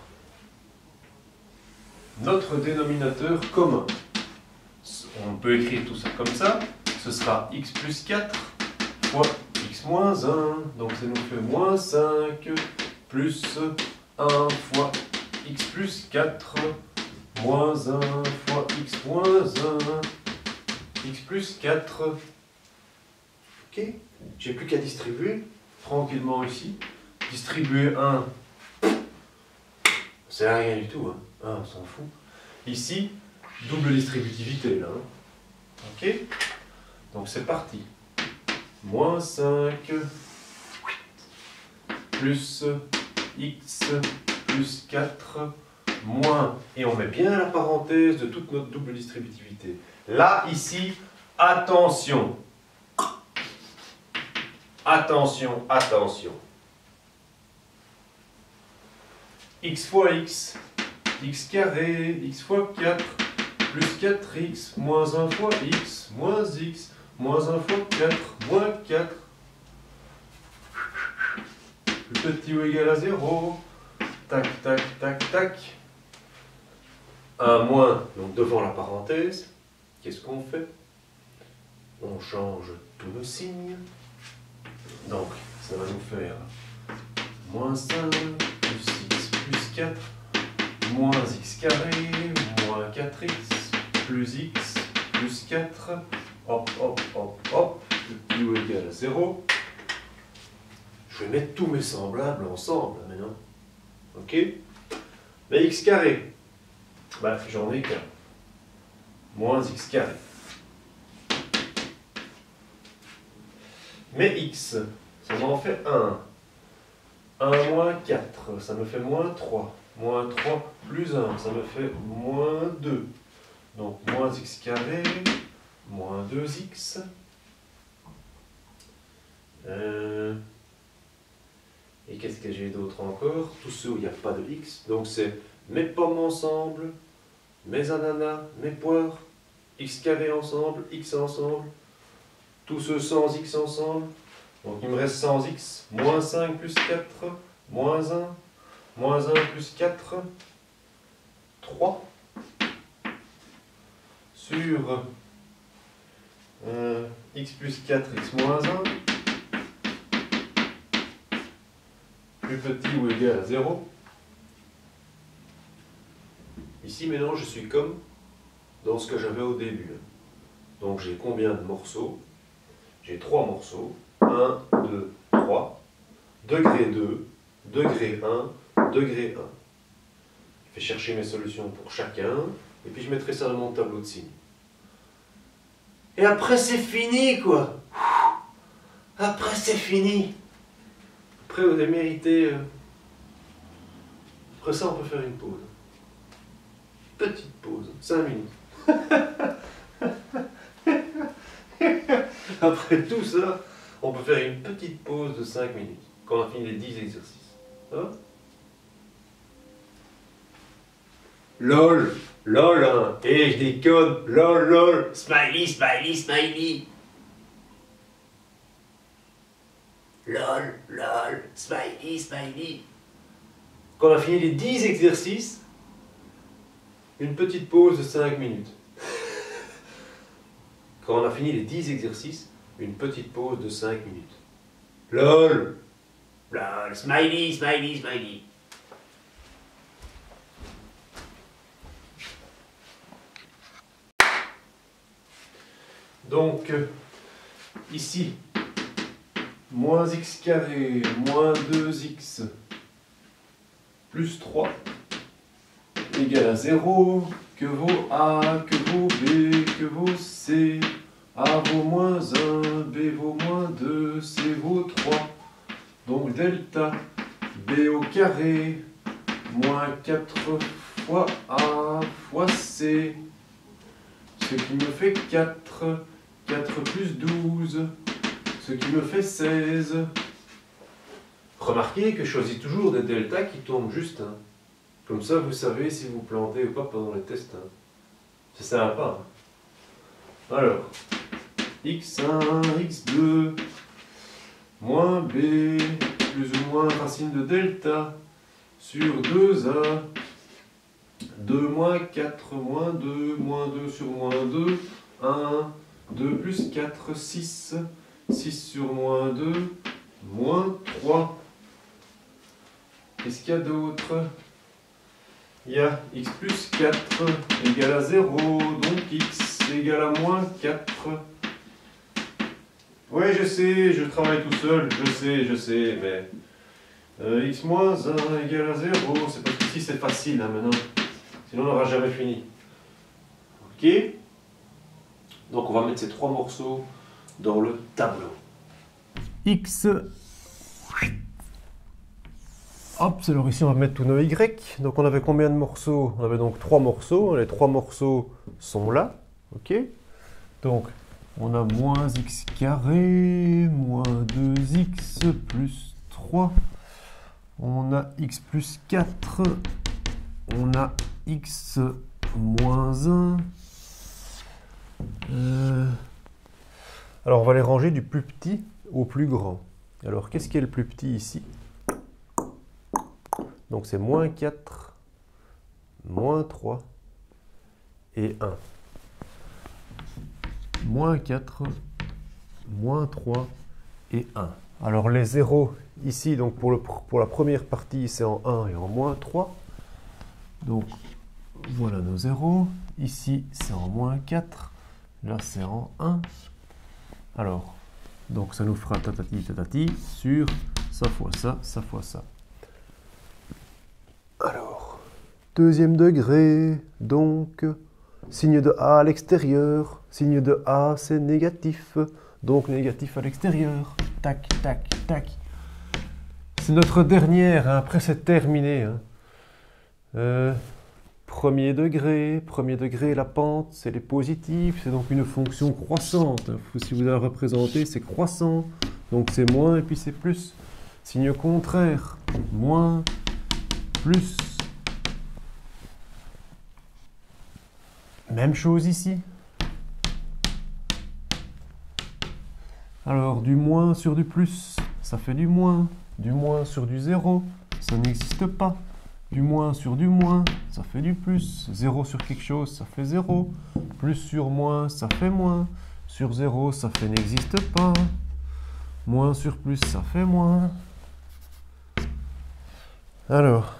notre dénominateur commun. On peut écrire tout ça comme ça. Ce sera x plus 4 fois x moins 1. Donc ça nous fait moins 5 plus 1 fois x plus 4 moins 1 fois x moins 1 x plus 4. Ok? J'ai plus qu'à distribuer tranquillement ici. Distribuer 1, c'est rien du tout. Hein. 1, on s'en fout. Ici, double distributivité là. Ok? Donc c'est parti. Moins 5 plus x plus 4 moins. Et on met bien la parenthèse de toute notre double distributivité. Là, ici, attention. Attention, attention. X fois x, x carré, x fois 4, plus 4x, moins 1 fois x, moins x, moins 1 fois 4, moins 4. Plus petit ou égal à 0. Tac, tac, tac, tac. Un moins, donc devant la parenthèse. Qu'est-ce qu'on fait? On change tous nos signes. Donc, ça va nous faire moins 5, plus x, plus 4, moins x carré, moins 4x, plus x, plus 4, hop, hop, hop, hop, plus ou égal à 0. Je vais mettre tous mes semblables ensemble maintenant. Ok? Mais x carré, bah, j'en ai qu'un. Moins x carré. Mais x, ça m'en fait 1. 1 moins 4, ça me fait moins 3. Moins 3 plus 1, ça me fait moins 2. Donc moins x carré, moins 2x. Et qu'est-ce que j'ai d'autre encore? Tous ceux où il n'y a pas de x. Donc c'est mes pommes ensemble, mes ananas, mes poires, x carré ensemble, x ensemble, tous ceux sans x ensemble. Donc il me reste sans x, moins 5 plus 4, moins 1, moins 1 plus 4, 3, sur x plus 4, x moins 1, plus petit ou égal à 0. Ici maintenant je suis comme dans ce que j'avais au début. Donc j'ai combien de morceaux? J'ai 3 morceaux. 1, 2, 3. Degré 2, degré 1, degré 1. Je vais chercher mes solutions pour chacun. Et puis je mettrai ça dans mon tableau de signes. Et après c'est fini quoi. Après c'est fini. Après vous avez mérité. Après ça on peut faire une pause. Petite pause, 5 minutes. Après tout ça, on peut faire une petite pause de 5 minutes, quand on a fini les 10 exercices. Hein? LOL, LOL, hein. Et je déconne, LOL, LOL, smiley, smiley, smiley. LOL, LOL, smiley, smiley. Quand on a fini les 10 exercices, une petite pause de 5 minutes. Quand on a fini les 10 exercices, une petite pause de 5 minutes. LOL! LOL! Smiley, smiley, smiley. Donc, ici, moins x carré, moins 2x, plus 3, égale à 0, que vaut A, que vaut B, que vaut C, A vaut moins 1, B vaut moins 2, C vaut 3. Donc delta B au carré, moins 4 fois A fois C, ce qui me fait 4, 4 plus 12, ce qui me fait 16. Remarquez que je choisis toujours des deltas qui tombent juste. Hein. Comme ça, vous savez si vous plantez ou pas pendant les tests. Hein. C'est sympa. Hein. Alors, x1, x2, moins b, plus ou moins racine de delta, sur 2a, 2 moins 4, moins 2 sur moins 2, 1, 2 plus 4, 6, 6 sur moins 2, moins 3. Qu'est-ce qu'il y a d'autre? Il y a x plus 4 égale à 0, donc x égale à moins 4. Oui, je sais, je travaille tout seul, je sais, mais x moins 1 égale à 0, c'est parce qu'ici c'est facile hein, maintenant, sinon on n'aura jamais fini. Ok? Donc on va mettre ces 3 morceaux dans le tableau. X. Hop, alors ici on va mettre tous nos Y. Donc on avait combien de morceaux? On avait donc 3 morceaux. Les 3 morceaux sont là. Ok? Donc on a moins x carré, moins 2x plus 3. On a x plus 4. On a x moins 1. Alors on va les ranger du plus petit au plus grand. Alors qu'est-ce qui est le plus petit ici? Donc c'est moins 4, moins 3 et 1. Moins 4, moins 3 et 1. Alors les zéros ici, donc pour la première partie, c'est en 1 et en moins 3. Donc voilà nos zéros. Ici, c'est en moins 4. Là, c'est en 1. Alors, donc ça nous fera tatati sur ça fois ça, ça fois ça. Alors, deuxième degré, donc, signe de A à l'extérieur. Signe de A, c'est négatif. Donc, négatif à l'extérieur. Tac, tac, tac. C'est notre dernière, hein. Après c'est terminé. Hein. Premier degré, la pente, c'est les positifs. C'est donc une fonction croissante. Si vous la représentez, c'est croissant. Donc c'est moins et puis c'est plus. Signe contraire, moins, plus. Même chose ici. Alors, du moins sur du plus, ça fait du moins. Du moins sur du zéro, ça n'existe pas. Du moins sur du moins, ça fait du plus. Zéro sur quelque chose, ça fait zéro. Plus sur moins, ça fait moins. Sur zéro, ça fait n'existe pas. Moins sur plus, ça fait moins. Alors.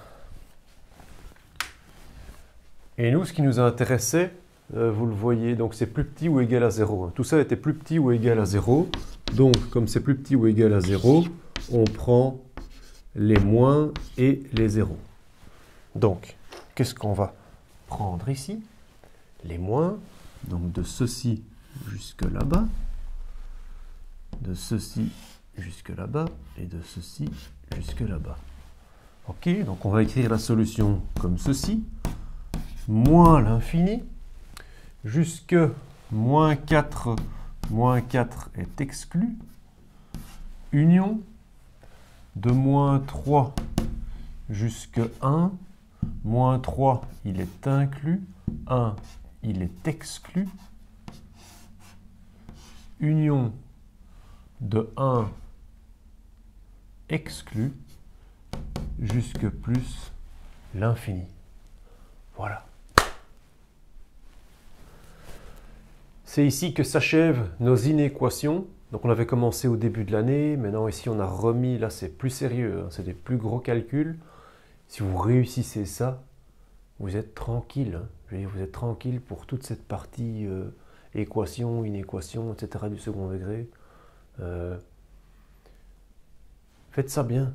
Et nous, ce qui nous intéressait, vous le voyez, donc c'est plus petit ou égal à 0. Tout ça était plus petit ou égal à 0. Donc, comme c'est plus petit ou égal à 0, on prend les moins et les zéros. Donc, qu'est-ce qu'on va prendre ici? Les moins, donc de ceci jusque là-bas, de ceci jusque là-bas, et de ceci jusque là-bas. Ok, donc on va écrire la solution comme ceci. Moins l'infini, jusque moins 4 est exclu, union, de moins 3 jusque 1, moins 3 il est inclus, 1 il est exclu, union de 1 exclu, jusque plus l'infini. Voilà. C'est ici que s'achèvent nos inéquations. Donc on avait commencé au début de l'année, maintenant ici on a remis, là c'est plus sérieux, hein, c'est des plus gros calculs. Si vous réussissez ça, vous êtes tranquille. Hein. Je veux dire, vous êtes tranquille pour toute cette partie équation, inéquation, etc. du second degré. Faites ça bien.